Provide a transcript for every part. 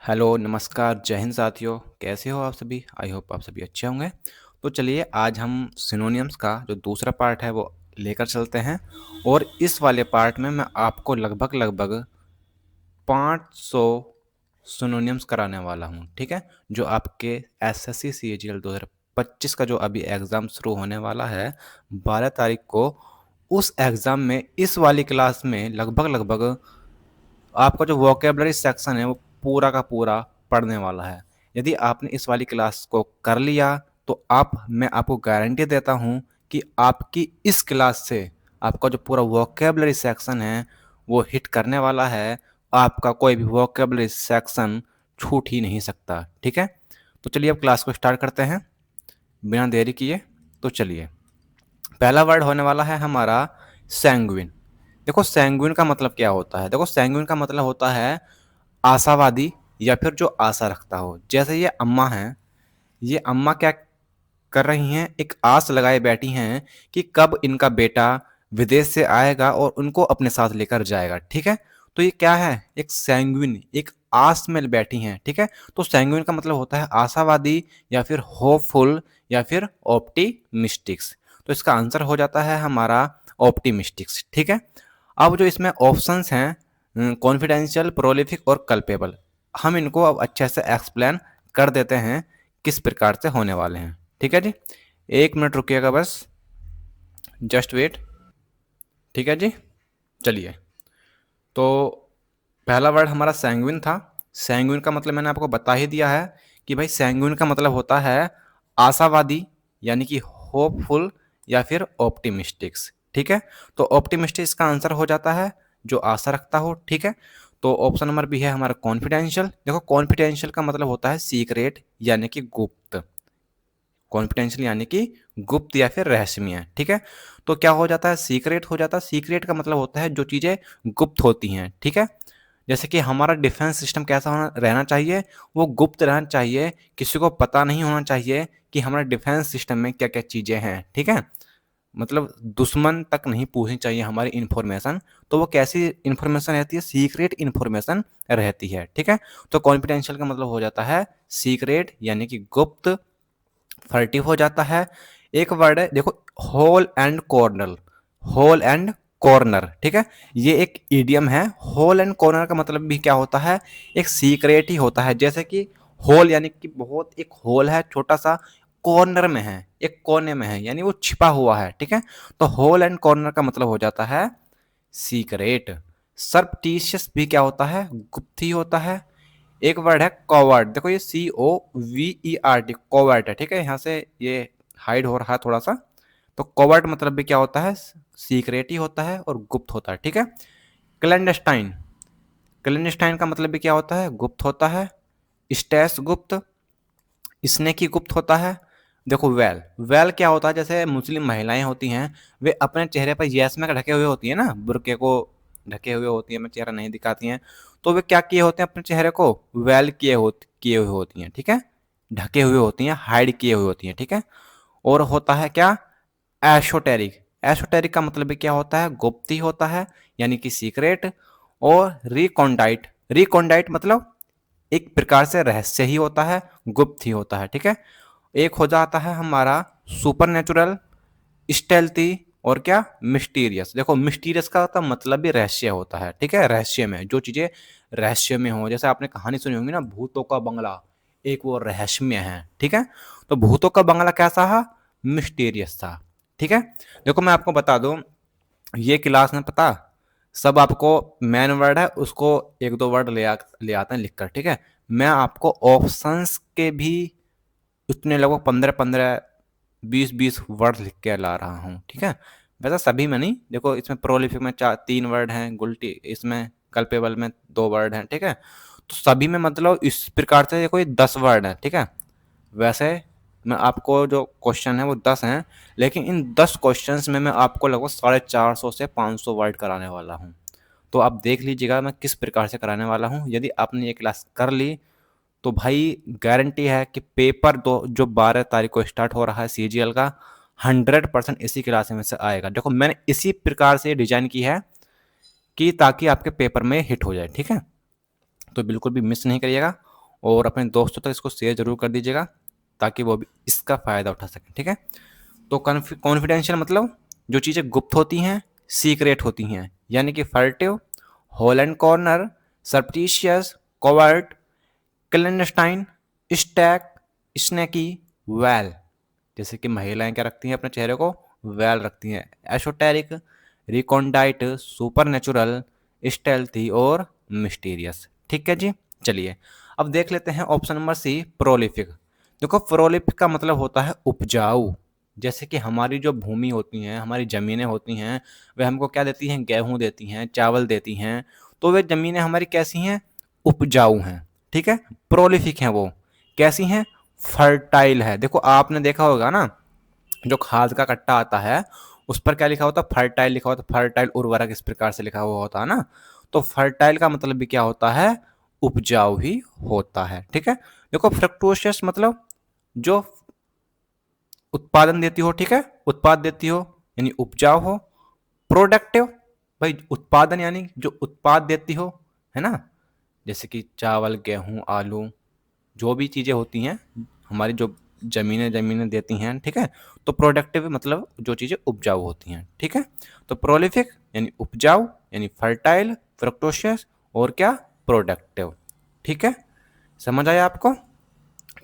Hello, नमस्कार, जय हिंद साथियों। कैसे हो आप सभी? आई होप आप सभी अच्छे होंगे। तो चलिए आज हम सिनोनिम्स का जो दूसरा पार्ट है वो लेकर चलते हैं और इस वाले पार्ट में मैं आपको लगभग 500 सिनोनिम्स कराने वाला हूँ, ठीक है? जो आपके एसएससी सीजीएल 2025 का जो अभी एग्ज़ाम शुरू होने वाला है 12 तारीख को, उस एग्ज़ाम में इस वाली क्लास में लगभग आपका जो वोकेबलरी सेक्शन है वो पूरा का पूरा पढ़ने वाला है। यदि आपने इस वाली क्लास को कर लिया तो मैं आपको गारंटी देता हूँ कि आपकी इस क्लास से आपका जो पूरा वोकेबलरी सेक्शन है वो हिट करने वाला है। आपका कोई भी वोकेबलरी सेक्शन छूट ही नहीं सकता, ठीक है? तो चलिए अब क्लास को स्टार्ट करते हैं बिना देरी किए। तो चलिए, पहला वर्ड होने वाला है हमारा सैंग्विन। देखो सैंग्विन का मतलब क्या होता है? देखो सैंग्विन का मतलब होता है आशावादी या फिर जो आशा रखता हो। जैसे ये अम्मा हैं, ये अम्मा क्या कर रही हैं? एक आस लगाए बैठी हैं कि कब इनका बेटा विदेश से आएगा और उनको अपने साथ लेकर जाएगा, ठीक है? तो ये क्या है? एक सैंग्विन, एक आस में बैठी हैं, ठीक है? तो सैंग्विन का मतलब होता है आशावादी या फिर होपफुल या फिर ऑप्टिमिस्टिक्स। तो इसका आंसर हो जाता है हमारा ऑप्टिमिस्टिक्स, ठीक है? अब जो इसमें ऑप्शंस हैं कॉन्फिडेंशियल, प्रोलिफिक और कल्पेबल, हम इनको अब अच्छे से एक्सप्लेन कर देते हैं किस प्रकार से होने वाले हैं, ठीक है जी? 1 मिनट रुकिएगा बस, जस्ट वेट, ठीक है जी? चलिए, तो पहला वर्ड हमारा सैंग्विन था। सैंग्विन का मतलब मैंने आपको बता ही दिया है कि भाई सैंग्विन का मतलब होता है आशावादी यानी कि होपफुल या फिर ऑप्टिमिस्टिक्स, ठीक है? तो ऑप्टिमिस्टिक्स का आंसर हो जाता है जो आशा रखता हो, ठीक है? तो ऑप्शन नंबर बी है हमारा कॉन्फिडेंशियल। देखो कॉन्फिडेंशियल का मतलब होता है सीक्रेट यानी कि गुप्त। कॉन्फिडेंशियल यानी कि गुप्त या फिर रहस्यमय, ठीक है? तो क्या हो जाता है? सीक्रेट हो जाता है। सीक्रेट का मतलब होता है जो चीज़ें गुप्त होती हैं, ठीक है? जैसे कि हमारा डिफेंस सिस्टम कैसा रहना चाहिए? वो गुप्त रहना चाहिए, किसी को पता नहीं होना चाहिए कि हमारे डिफेंस सिस्टम में क्या क्या चीज़ें हैं, ठीक है? मतलब दुश्मन तक नहीं पूछनी चाहिए हमारी इन्फॉर्मेशन। तो वो कैसी इन्फॉर्मेशन रहती है? सीक्रेट इन्फॉर्मेशन रहती है, ठीक है? तो कॉन्फिडेंशियल का मतलब हो जाता है सीक्रेट यानी कि गुप्त। फर्टिव हो जाता है। एक वर्ड है देखो, hole and corner. Hole and corner, ठीक है? ये एक इडियम है। होल एंड कॉर्नर का मतलब भी क्या होता है? एक सीक्रेट ही होता है। जैसे कि होल यानी कि बहुत एक होल है छोटा सा, कॉर्नर में है, एक कोने में है, यानी वो छिपा हुआ है, ठीक है? तो होल एंड कॉर्नर का मतलब हो जाता है सीक्रेट। सरप्टिशियस भी क्या होता है? गुप्त ही होता है। एक वर्ड है कॉवर्ड। देखो ये COVERT, कॉवर्ट है, ठीक है? यहाँ से ये हाइड हो रहा है थोड़ा सा। तो कॉवर्ट मतलब भी क्या होता है? सीक्रेट ही होता है और गुप्त होता है, ठीक है? क्लैंडस्टाइन। क्लैंडस्टाइन का मतलब भी क्या होता है? गुप्त होता है। स्टैश गुप्त। स्नेकी गुप्त होता है। देखो वेल, वेल क्या होता है? जैसे मुस्लिम महिलाएं होती हैं, वे अपने चेहरे पर यस में ढके हुए होती है ना, बुर्के को ढके हुए होती है, अपना चेहरा नहीं दिखाती हैं। तो वे क्या किए होते हैं? अपने चेहरे को वेल किए हुए होती हैं, ठीक है? ढके हुए होती हैं, हाइड किए हुए होती हैं, ठीक है? और होता है क्या? एशोटेरिक। एशोटेरिक का मतलब भी क्या होता है? गुप्त ही होता है यानी कि सीक्रेट। और रिकॉन्डाइट। रिकॉन्डाइट मतलब एक प्रकार से रहस्य ही होता है, गुप्त ही होता है, ठीक है? एक हो जाता है हमारा सुपर नेचुरल, स्टेल्थी और क्या? मिस्टीरियस। देखो मिस्टीरियस का तो मतलब भी रहस्य होता है, ठीक है? रहस्य में जो चीजें रहस्य में हो, जैसे आपने कहानी सुनी होगी ना भूतों का बंगला, एक वो रहस्यमय है, ठीक है? तो भूतों का बंगला कैसा था? मिस्टीरियस था, ठीक है? देखो मैं आपको बता दूं, ये क्लास में पता सब आपको मेन वर्ड है उसको एक दो वर्ड ले आते हैं लिखकर, ठीक है? मैं आपको ऑप्शंस के भी उतने लगभग 15-15 20-20 वर्ड लिख के ला रहा हूँ, ठीक है? वैसे सभी में नहीं, देखो इसमें प्रोलिफिक में 3 वर्ड हैं, गुल्टी इसमें कल्पेबल में 2 वर्ड हैं, ठीक है? तो सभी में मतलब इस प्रकार से कोई 10 वर्ड हैं, ठीक है? वैसे मैं आपको जो क्वेश्चन है वो 10 हैं, लेकिन इन 10 क्वेश्चंस में मैं आपको लगभग 450 से 500 वर्ड कराने वाला हूँ। तो आप देख लीजिएगा मैं किस प्रकार से कराने वाला हूँ। यदि आपने ये क्लास कर ली तो भाई गारंटी है कि पेपर दो जो 12 तारीख को स्टार्ट हो रहा है सीजीएल का, 100% इसी क्लास में से आएगा। देखो मैंने इसी प्रकार से डिजाइन की है कि ताकि आपके पेपर में हिट हो जाए, ठीक है? तो बिल्कुल भी मिस नहीं करिएगा। और अपने दोस्तों तक इसको शेयर जरूर कर दीजिएगा ताकि वो भी इसका फ़ायदा उठा सकें। ठीक है, तो कॉन्फिडेंशियल मतलब जो चीज़ें गुप्त होती हैं, सीक्रेट होती हैं, यानी कि furtive, hole and corner, surreptitious, covert, clandestine, stack, sneaky, veiled. जैसे कि महिलाएं क्या रखती हैं अपने चेहरे को, वेल रखती हैं। एसोटेरिक, रिकॉन्डाइट, सुपरनेचुरल, स्टेल्थी और मिस्टीरियस। ठीक है जी, चलिए अब देख लेते हैं ऑप्शन नंबर सी, प्रोलिफिक। देखो प्रोलिफिक का मतलब होता है उपजाऊ। जैसे कि हमारी जो भूमि होती हैं, हमारी ज़मीनें होती हैं, वे हमको क्या देती हैं, गेहूं देती हैं, चावल देती हैं। तो वे ज़मीनें हमारी कैसी हैं, उपजाऊ हैं। ठीक है, प्रोलिफिक हैं वो। कैसी हैं, फर्टाइल है। देखो आपने देखा होगा ना, जो खाद का कट्टा आता है उस पर क्या लिखा होता है, फर्टाइल लिखा होता है। फर्टाइल उर्वरक इस प्रकार से लिखा हुआ होता है ना। तो फर्टाइल का मतलब भी क्या होता है, उपजाऊ ही होता है। ठीक है, देखो फ्रक्टोशियस मतलब जो उत्पादन देती हो। ठीक है, उत्पाद देती हो यानी उपजाऊ हो। प्रोडक्टिव, भाई उत्पादन यानी जो उत्पाद देती हो, है ना। जैसे कि चावल, गेहूं, आलू, जो भी चीज़ें होती हैं हमारी, जो ज़मीनें ज़मीनें देती हैं। ठीक है, तो प्रोडक्टिव मतलब जो चीज़ें उपजाऊ होती हैं। ठीक है, तो प्रोलिफिक यानी उपजाऊ, यानी फर्टाइल, फ्रक्टोशियस और क्या, प्रोडक्टिव। ठीक है, समझ आया आपको।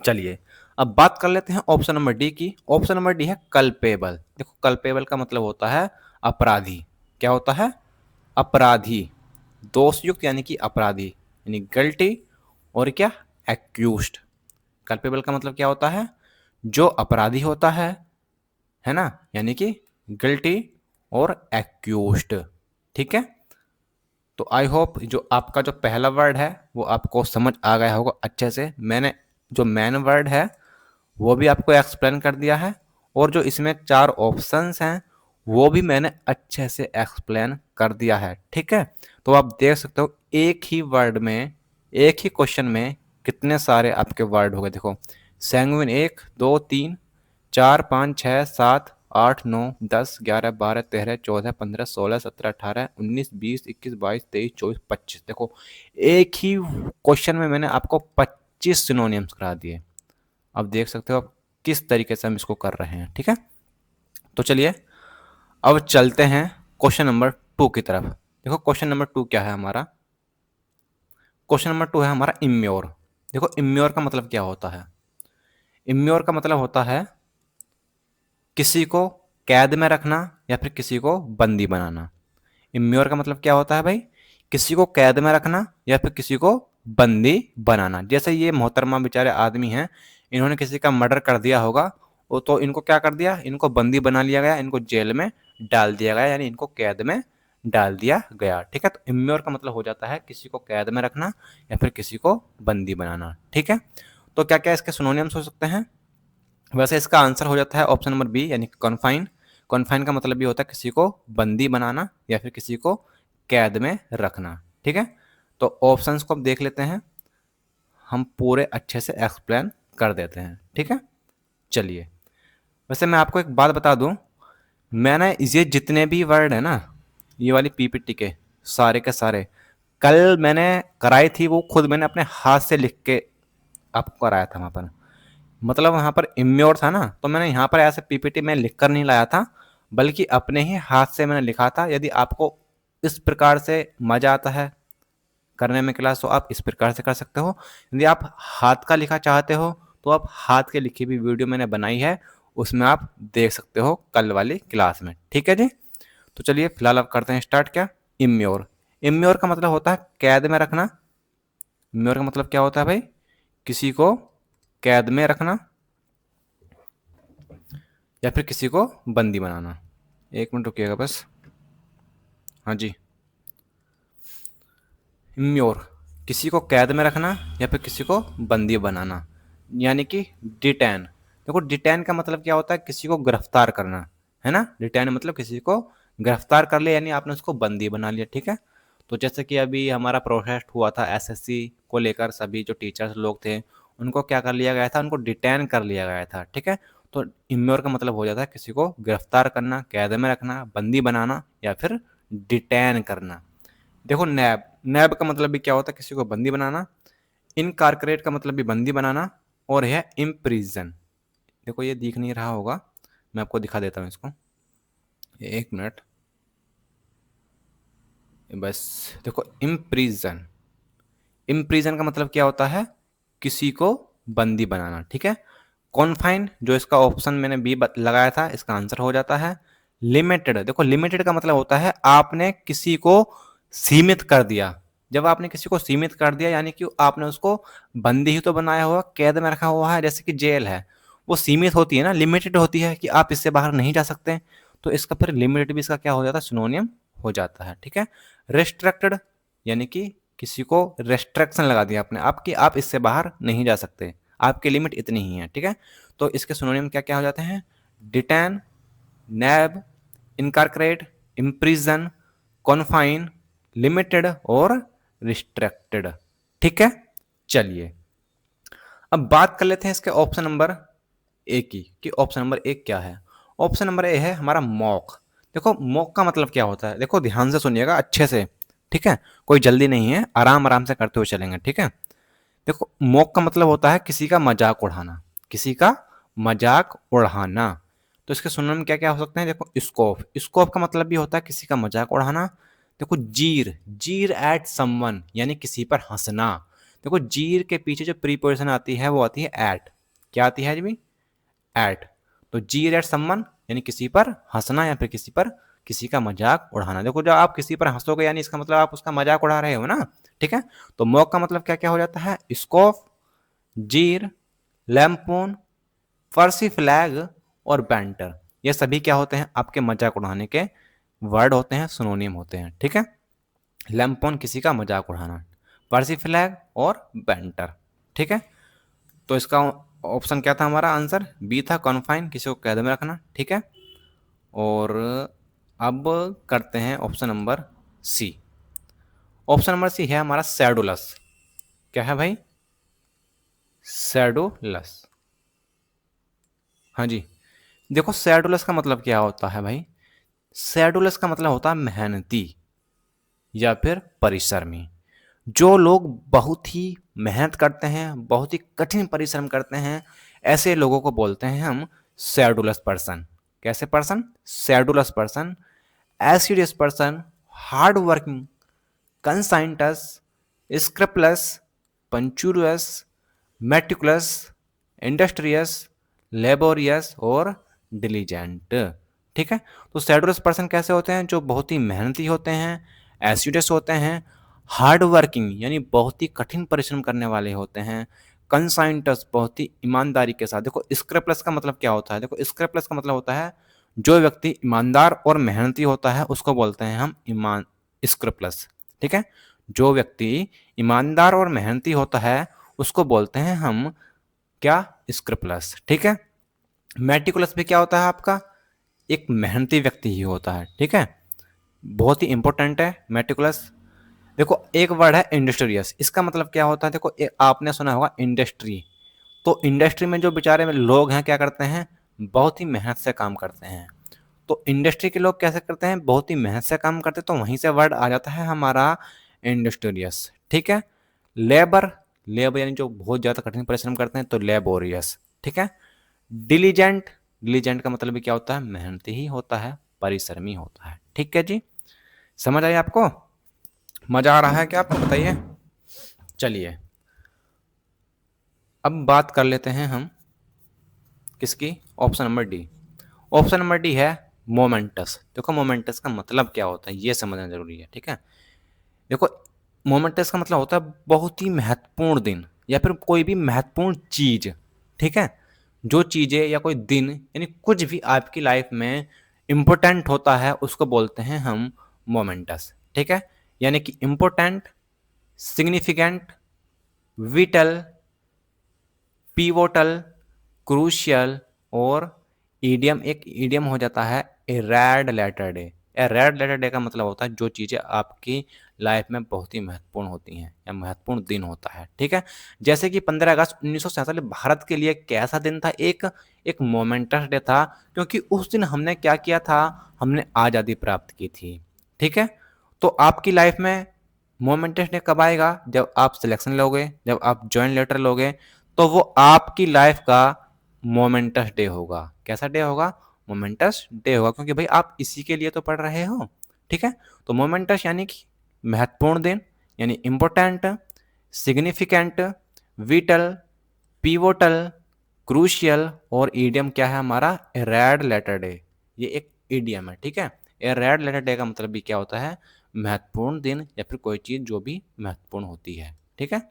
चलिए अब बात कर लेते हैं ऑप्शन नंबर डी की। ऑप्शन नंबर डी है कल्पेबल। देखो कल्पेबल का मतलब होता है अपराधी। क्या होता है, अपराधी। दोषयुक्त यानी कि अपराधी, यानी गल्टी। और क्या, एक्यूज्ड। कल्पेबल का मतलब क्या होता है, जो अपराधी होता है ना, यानी कि गिल्टी और एक्यूज्ड। ठीक है, तो आई होप जो आपका जो पहला वर्ड है वो आपको समझ आ गया होगा अच्छे से। मैंने जो मेन वर्ड है वो भी आपको एक्सप्लेन कर दिया है, और जो इसमें 4 ऑप्शंस हैं वो भी मैंने अच्छे से एक्सप्लेन कर दिया है। ठीक है, तो आप देख सकते हो एक ही वर्ड में, एक ही क्वेश्चन में कितने सारे आपके वर्ड हो गए। देखो सैंगुइन 1 2 3 4 5 6 7 8 9 10 11 12 13 14 15 16 17 18 19 20 21 22 23 24 25। देखो एक ही क्वेश्चन में मैंने आपको 25 सिनोनिम्स करा दिए। अब देख सकते हो आप किस तरीके से हम इसको कर रहे हैं। ठीक है, तो चलिए अब चलते हैं क्वेश्चन नंबर 2 की तरफ। देखो क्वेश्चन नंबर 2 क्या है हमारा, क्वेश्चन नंबर 2 है हमारा इम्योर। देखो इम्योर का मतलब क्या होता है, इम्योर का मतलब होता है किसी को कैद में रखना या फिर किसी को बंदी बनाना। इम्योर का मतलब क्या होता है भाई, किसी को कैद में रखना या फिर किसी को बंदी बनाना। जैसे ये मोहतरमा बेचारे आदमी हैं, इन्होंने किसी का मर्डर कर दिया होगा, वो तो इनको क्या कर दिया, इनको बंदी बना लिया गया, इनको जेल में डाल दिया गया, यानी इनको कैद में डाल दिया गया। ठीक है, तो इम्योर का मतलब हो जाता है किसी को कैद में रखना या फिर किसी को बंदी बनाना। ठीक है, तो क्या क्या इसके सिनोनिम्स हो सकते हैं, वैसे इसका आंसर हो जाता है ऑप्शन नंबर बी, यानी कॉन्फाइन। कॉन्फाइन का मतलब भी होता है किसी को बंदी बनाना या फिर किसी को कैद में रखना। ठीक है, तो ऑप्शंस को अब देख लेते हैं, हम पूरे अच्छे से एक्सप्लेन कर देते हैं। ठीक है, चलिए वैसे मैं आपको एक बात बता दूं, मैंने ये जितने भी वर्ड है ना, ये वाली पीपीटी के सारे कल मैंने कराई थी, वो खुद मैंने अपने हाथ से लिख के आपको कराया था वहाँ पर। मतलब वहाँ पर इम्योर था ना, तो मैंने यहाँ पर ऐसे पीपीटी में लिख कर नहीं लाया था, बल्कि अपने ही हाथ से मैंने लिखा था। यदि आपको इस प्रकार से मजा आता है करने में क्लास, तो आप इस प्रकार से कर सकते हो। यदि आप हाथ का लिखा चाहते हो तो आप हाथ के लिखी भी वीडियो मैंने बनाई है, उसमें आप देख सकते हो कल वाली क्लास में। ठीक है जी, तो चलिए फिलहाल अब करते हैं स्टार्ट। क्या, इम्योर। इम्योर का मतलब होता है कैद में रखना। इम्योर का मतलब क्या होता है भाई, किसी को कैद में रखना या फिर किसी को बंदी बनाना। एक मिनट रुकिएगा बस। हाँ जी, इम्योर, किसी को कैद में रखना या फिर किसी को बंदी बनाना, यानी कि डिटेन। देखो डिटेन का मतलब क्या होता है, किसी को गिरफ्तार करना, है ना। डिटेन मतलब किसी को गिरफ्तार कर लिया, यानी आपने उसको बंदी बना लिया। ठीक है, तो जैसे कि अभी हमारा प्रोटेस्ट हुआ था एसएससी को लेकर, सभी जो टीचर्स लोग थे उनको क्या कर लिया गया था, उनको डिटेन कर लिया गया था। ठीक है, तो इम्योर का मतलब हो जाता है किसी को गिरफ्तार करना, कैद में रखना, बंदी बनाना या फिर डिटेन करना। देखो नैब, नैब का मतलब भी क्या होता है, किसी को बंदी बनाना इनकारकरेट का मतलब भी बंदी बनाना, और है इम्प्रिजन। देखो ये दिख नहीं रहा होगा, मैं आपको दिखा देता हूँ इसको, एक मिनट बस। देखो इम्प्रिजन, इम्प्रिजन का मतलब क्या होता है, किसी को बंदी बनाना, ठीक है। कॉन्फाइन, जो इसका ऑप्शन मैंने बी लगाया था, इसका आंसर हो जाता है। लिमिटेड, देखो लिमिटेड का मतलब होता है आपने किसी को सीमित कर दिया। जब आपने किसी को सीमित कर दिया यानी कि आपने उसको बंदी ही तो बनाया हुआ, कैद में रखा हुआ है, जैसे कि जेल है, वो सीमित होती है ना, लिमिटेड होती है कि आप इससे बाहर नहीं जा सकते। तो इसका फिर लिमिटेड भी इसका क्या हो जाता है, सिनोनियम हो जाता है, ठीक है। रेस्ट्रिक्टेड, यानी कि किसी को रेस्ट्रिक्शन लगा दिया आपने, आपकी आप इससे बाहर नहीं जा सकते, आपकी लिमिट इतनी ही है, ठीक है। तो इसके सिनोनिम क्या क्या हो जाते हैं, डिटेन, नैब, इनकारकरेट, इम्प्रिजन, कॉन्फाइन, लिमिटेड और रिस्ट्रिक्टेड, ठीक है। चलिए अब बात कर लेते हैं इसके ऑप्शन नंबर ए की, कि ऑप्शन नंबर ए क्या है। ऑप्शन नंबर ए है हमारा मॉक। देखो मॉक का मतलब क्या होता है, देखो ध्यान से सुनिएगा अच्छे से, ठीक है। कोई जल्दी नहीं है, आराम आराम से करते हुए चलेंगे, ठीक है। देखो मॉक का मतलब होता है किसी का मजाक उड़ाना, किसी का मजाक उड़ाना। तो इसके सुनने में क्या क्या हो सकते हैं, देखो स्कोप, स्कोप का मतलब भी होता है किसी का मजाक उड़ाना। देखो जीर, जीर एट समवन, यानी किसी पर हंसना। देखो जीर के पीछे जो प्रीपोजिशन आती है वो आती है एट, क्या आती है जी, एट। तो जीर एट समवन यानी किसी पर हंसना या फिर किसी पर, किसी का मजाक उड़ाना। देखो जब आप किसी पर हंसोगे यानी इसका मतलब आप उसका मजाक उड़ा रहे हो ना, ठीक है। तो मॉक का मतलब क्या क्या हो जाता है, स्कोफ, जीर, लैम्पून, फर्सी फ्लैग और बैंटर। ये सभी क्या होते हैं, आपके मजाक उड़ाने के वर्ड होते हैं, सिनोनिम होते हैं, ठीक है। लैम्पून किसी का मजाक उड़ाना, फर्सी फ्लैग और बैंटर, ठीक है। तो इसका ऑप्शन क्या था, हमारा आंसर बी था, कॉन्फाइन, किसी को कैद में रखना, ठीक है। और अब करते हैं option number C. Option number C है हमारा सैडुलस। क्या है भाई, सैडुलस, हाँ जी। देखो सैडुलस का मतलब क्या होता है भाई, सैडुलस का मतलब होता है मेहनती या फिर परिश्रमी। जो लोग बहुत ही मेहनत करते हैं, बहुत ही कठिन परिश्रम करते हैं, ऐसे लोगों को बोलते हैं हम सैडुलस पर्सन। कैसे person, sedulous person, assiduous person, hard working, conscientious, scrupulous, punctilious, meticulous, industrious, laborious और डिलीजेंट, ठीक है। तो सैडुलस पर्सन कैसे होते हैं, जो बहुत ही मेहनती होते हैं, एसिडस होते हैं, हार्ड वर्किंग यानी बहुत ही कठिन परिश्रम करने वाले होते हैं, कंसाइंटस बहुत ही ईमानदारी के साथ। देखो स्क्रैपलस का मतलब क्या होता है, देखो स्क्रैपलस का मतलब होता है जो व्यक्ति ईमानदार और मेहनती होता है उसको बोलते हैं हम ईमान, स्क्रैपलस, ठीक है। जो व्यक्ति ईमानदार और मेहनती होता है उसको बोलते हैं हम क्या, स्क्रैपलस, ठीक है। मेटिकुलस भी क्या होता है आपका, एक मेहनती व्यक्ति ही होता है, ठीक है। बहुत ही इंपॉर्टेंट है मेटिकुलस। देखो एक वर्ड है इंडस्ट्रियस, इसका मतलब क्या होता है, देखो आपने सुना होगा इंडस्ट्री। तो इंडस्ट्री में जो बेचारे में लोग हैं क्या करते हैं, बहुत ही मेहनत से काम करते हैं। तो इंडस्ट्री के लोग कैसे करते हैं, बहुत ही मेहनत से काम करते हैं, तो वहीं से वर्ड आ जाता है हमारा इंडस्ट्रियस, ठीक है। लेबर, लेबर यानी जो बहुत ज़्यादा कठिन परिश्रम करते हैं, तो लेबोरियस, ठीक है। डिलीजेंट, डिलीजेंट का मतलब भी क्या होता है, मेहनती ही होता है, परिश्रमी होता है, ठीक है जी। समझ आई आपको, मजा आ रहा है क्या आपको, बताइए। चलिए अब बात कर लेते हैं हम किसकी, option number D. Option number D है मोमेंटस। देखो मोमेंटस का मतलब क्या होता है ये समझना जरूरी है, ठीक है। देखो मोमेंटस का मतलब होता है बहुत ही महत्वपूर्ण दिन या फिर कोई भी महत्वपूर्ण चीज, ठीक है। जो चीजें या कोई दिन यानी कुछ भी आपकी लाइफ में इंपॉर्टेंट होता है उसको बोलते हैं हम मोमेंटस, ठीक है। यानी कि important, significant, whittle, pivotal, crucial और ईडियम। एक ईडियम हो जाता है ए रेड लेटर डे। ए रेड लेटर डे का मतलब होता है जो चीज़ें आपकी लाइफ में बहुत ही महत्वपूर्ण होती हैं या महत्वपूर्ण दिन होता है, ठीक है। जैसे कि 15 अगस्त 1947 भारत के लिए कैसा दिन था, एक एक मोमेंटस डे था, क्योंकि उस दिन हमने क्या किया था, हमने आज़ादी प्राप्त की थी, ठीक है। तो आपकी लाइफ में मोमेंटस डे कब आएगा? जब आप सिलेक्शन लोगे, जब आप ज्वाइन लेटर लोगे, तो वो आपकी लाइफ का मोमेंटस डे होगा। कैसा डे होगा? मोमेंटस डे होगा, क्योंकि भाई आप इसी के लिए तो पढ़ रहे हो। ठीक है, तो मोमेंटस यानी कि महत्वपूर्ण दिन, यानी important, significant, whittle, pivotal, crucial, और ईडियम क्या है हमारा? ए रेड लेटर डे। ये एक ईडियम है। ठीक है, ए रेड लेटर डे का मतलब भी क्या होता है? महत्वपूर्ण दिन या फिर कोई चीज़ जो भी महत्वपूर्ण होती है। ठीक है,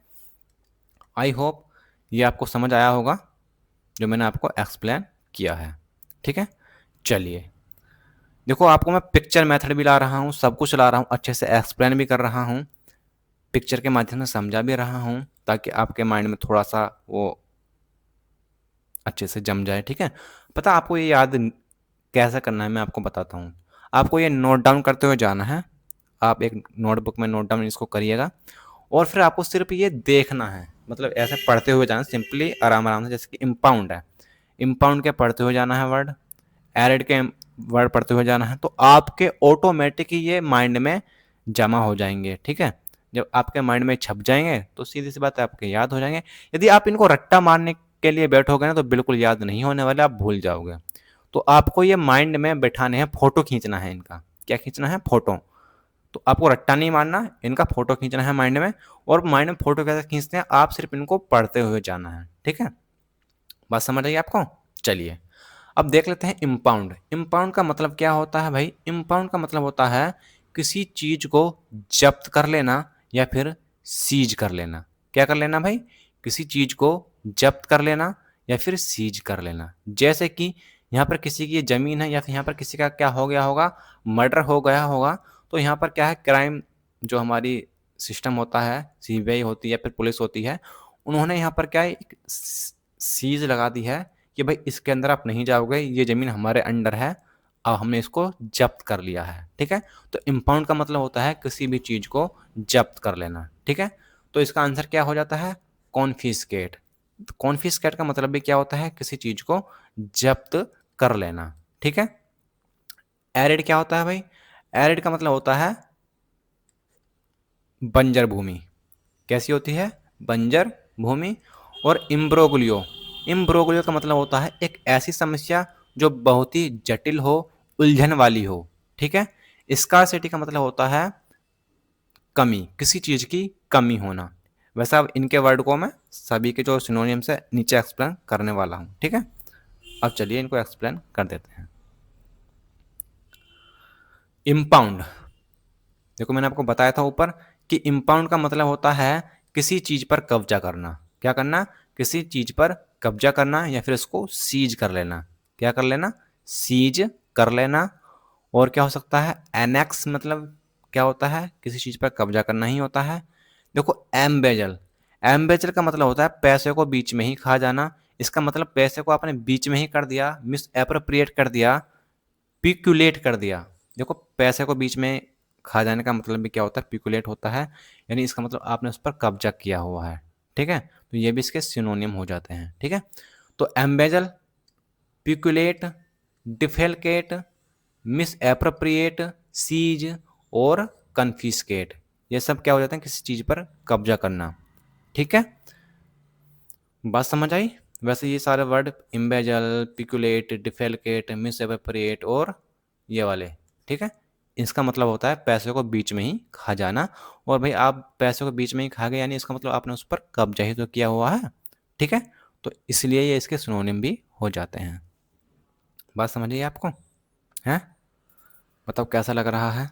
आई होप ये आपको समझ आया होगा जो मैंने आपको एक्सप्लेन किया है। ठीक है, चलिए, देखो आपको मैं पिक्चर मेथड भी ला रहा हूँ, सब कुछ ला रहा हूँ, अच्छे से एक्सप्लेन भी कर रहा हूँ, पिक्चर के माध्यम से समझा भी रहा हूँ, ताकि आपके माइंड में थोड़ा सा वो अच्छे से जम जाए। ठीक है, पता आपको ये याद कैसे करना है, मैं आपको बताता हूँ। आपको ये नोट डाउन करते हुए जाना है। आप एक नोटबुक में नोट डाउन इसको करिएगा, और फिर आपको सिर्फ ये देखना है, मतलब ऐसे पढ़ते हुए जाना सिंपली, आराम आराम से। जैसे कि इम्पाउंड है, इम्पाउंड के पढ़ते हुए जाना है वर्ड, एरिड के वर्ड पढ़ते हुए जाना है, तो आपके ऑटोमेटिक ही ये माइंड में जमा हो जाएंगे। ठीक है, जब आपके माइंड में छप जाएंगे तो सीधी सी बात है, आपके याद हो जाएंगे। यदि आप इनको रट्टा मारने के लिए बैठोगे ना, तो बिल्कुल याद नहीं होने वाले, आप भूल जाओगे। तो आपको ये माइंड में बैठाने हैं, फोटो खींचना है इनका। क्या खींचना है? फोटो। तो आपको रट्टा नहीं मारना, इनका फोटो खींचना है माइंड में। और माइंड में फोटो कैसे खींचते हैं? आप सिर्फ इनको पढ़ते हुए जाना है। ठीक है, बात समझ आई आपको? चलिए, अब देख लेते हैं इम्पाउंड। इम्पाउंड का मतलब क्या होता है भाई? इम्पाउंड का मतलब होता है किसी चीज को जब्त कर लेना या फिर सीज कर लेना। क्या कर लेना भाई? किसी चीज को जब्त कर लेना या फिर सीज कर लेना। जैसे कि यहाँ पर किसी की जमीन है, या फिर यहाँ पर किसी का क्या हो गया होगा? मर्डर हो गया होगा। तो यहाँ पर क्या है? क्राइम जो हमारी सिस्टम होता है, सीबीआई होती है या फिर पुलिस होती है, उन्होंने यहाँ पर क्या है? एक सीज लगा दी है कि भाई इसके अंदर आप नहीं जाओगे, ये ज़मीन हमारे अंडर है, अब हमने इसको जब्त कर लिया है। ठीक है, तो इम्पाउंड का मतलब होता है किसी भी चीज़ को जब्त कर लेना। ठीक है, तो इसका आंसर क्या हो जाता है? कॉन्फिस्केट। कॉन्फिस्केट का मतलब भी क्या होता है? किसी चीज़ को जब्त कर लेना। ठीक है, एरिड क्या होता है भाई? एरिड का मतलब होता है बंजर भूमि। कैसी होती है? बंजर भूमि। और इम्ब्रोगलियो, इम्ब्रोगलियो का मतलब होता है एक ऐसी समस्या जो बहुत ही जटिल हो, उलझन वाली हो। ठीक है, स्कार्सिटी का मतलब होता है कमी, किसी चीज़ की कमी होना। वैसे अब इनके वर्ड को मैं सभी के जो सिनोनिम्स है नीचे एक्सप्लेन करने वाला हूँ। ठीक है, अब चलिए इनको एक्सप्लेन कर देते हैं। इम्पाउंड, देखो मैंने आपको बताया था ऊपर कि इम्पाउंड का मतलब होता है किसी चीज पर कब्जा करना। क्या करना? किसी चीज पर कब्जा करना या फिर इसको सीज कर लेना। क्या कर लेना? सीज कर लेना। और क्या हो सकता है? एनेक्स मतलब क्या होता है? किसी चीज पर कब्जा करना ही होता है। देखो एम्बेजल, एम्बेजल का मतलब होता है पैसे को बीच में ही खा जाना। इसका मतलब पैसे को आपने बीच में ही कर दिया, मिस एप्रोप्रिएट कर दिया, पिक्यूलेट कर दिया। देखो पैसे को बीच में खा जाने का मतलब भी क्या होता है? पिक्यूलेट होता है, यानी इसका मतलब आपने उस पर कब्जा किया हुआ है। ठीक है, तो ये भी इसके सिनोनियम हो जाते हैं। ठीक है, तो embezzle, piculet, डिफेलकेट, miss appropriate, seize और कन्फिस्केट, ये सब क्या हो जाते हैं? किसी चीज़ पर कब्जा करना। ठीक है, बात समझ आई? वैसे ये सारे वर्ड इम्बेजल, पिकुलेट, डिफेलकेट, मिस एवेपरेट और ये वाले, ठीक है, इसका मतलब होता है पैसे को बीच में ही खा जाना। और भाई आप पैसे को बीच में ही खा गए, यानी इसका मतलब आपने उस पर कब्जा ही तो किया हुआ है। ठीक है, तो इसलिए ये इसके सिनोनिम भी हो जाते हैं। बात समझिए आपको? हैं? बताओ कैसा लग रहा है?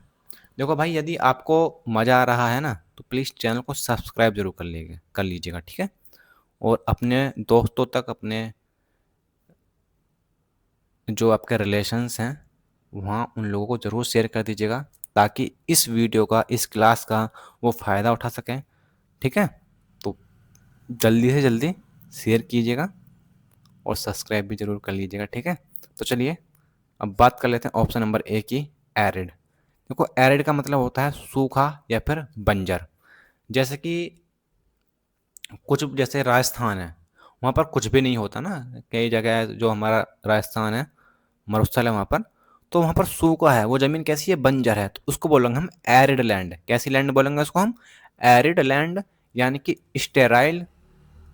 देखो भाई, यदि आपको मज़ा आ रहा है ना, तो प्लीज़ चैनल को सब्सक्राइब जरूर कर लीजिएगा। ठीक है, और अपने दोस्तों तक, अपने जो आपके रिलेशंस हैं वहाँ उन लोगों को ज़रूर शेयर कर दीजिएगा, ताकि इस वीडियो का, इस क्लास का वो फ़ायदा उठा सकें। ठीक है, तो जल्दी से जल्दी शेयर कीजिएगा और सब्सक्राइब भी ज़रूर कर लीजिएगा। ठीक है, तो चलिए अब बात कर लेते हैं ऑप्शन नंबर ए की, एरिड। देखो एरिड का मतलब होता है सूखा या फिर बंजर। जैसे कि कुछ, जैसे राजस्थान है, वहाँ पर कुछ भी नहीं होता ना, कई जगह है जो हमारा राजस्थान है, मरुस्थल है वहाँ पर, तो वहाँ पर सूखा है, वो ज़मीन कैसी है, बंजर है, तो उसको बोलेंगे हम एरिड लैंड। कैसी लैंड बोलेंगे उसको हम, एरिड लैंड, यानी कि स्टेराइल,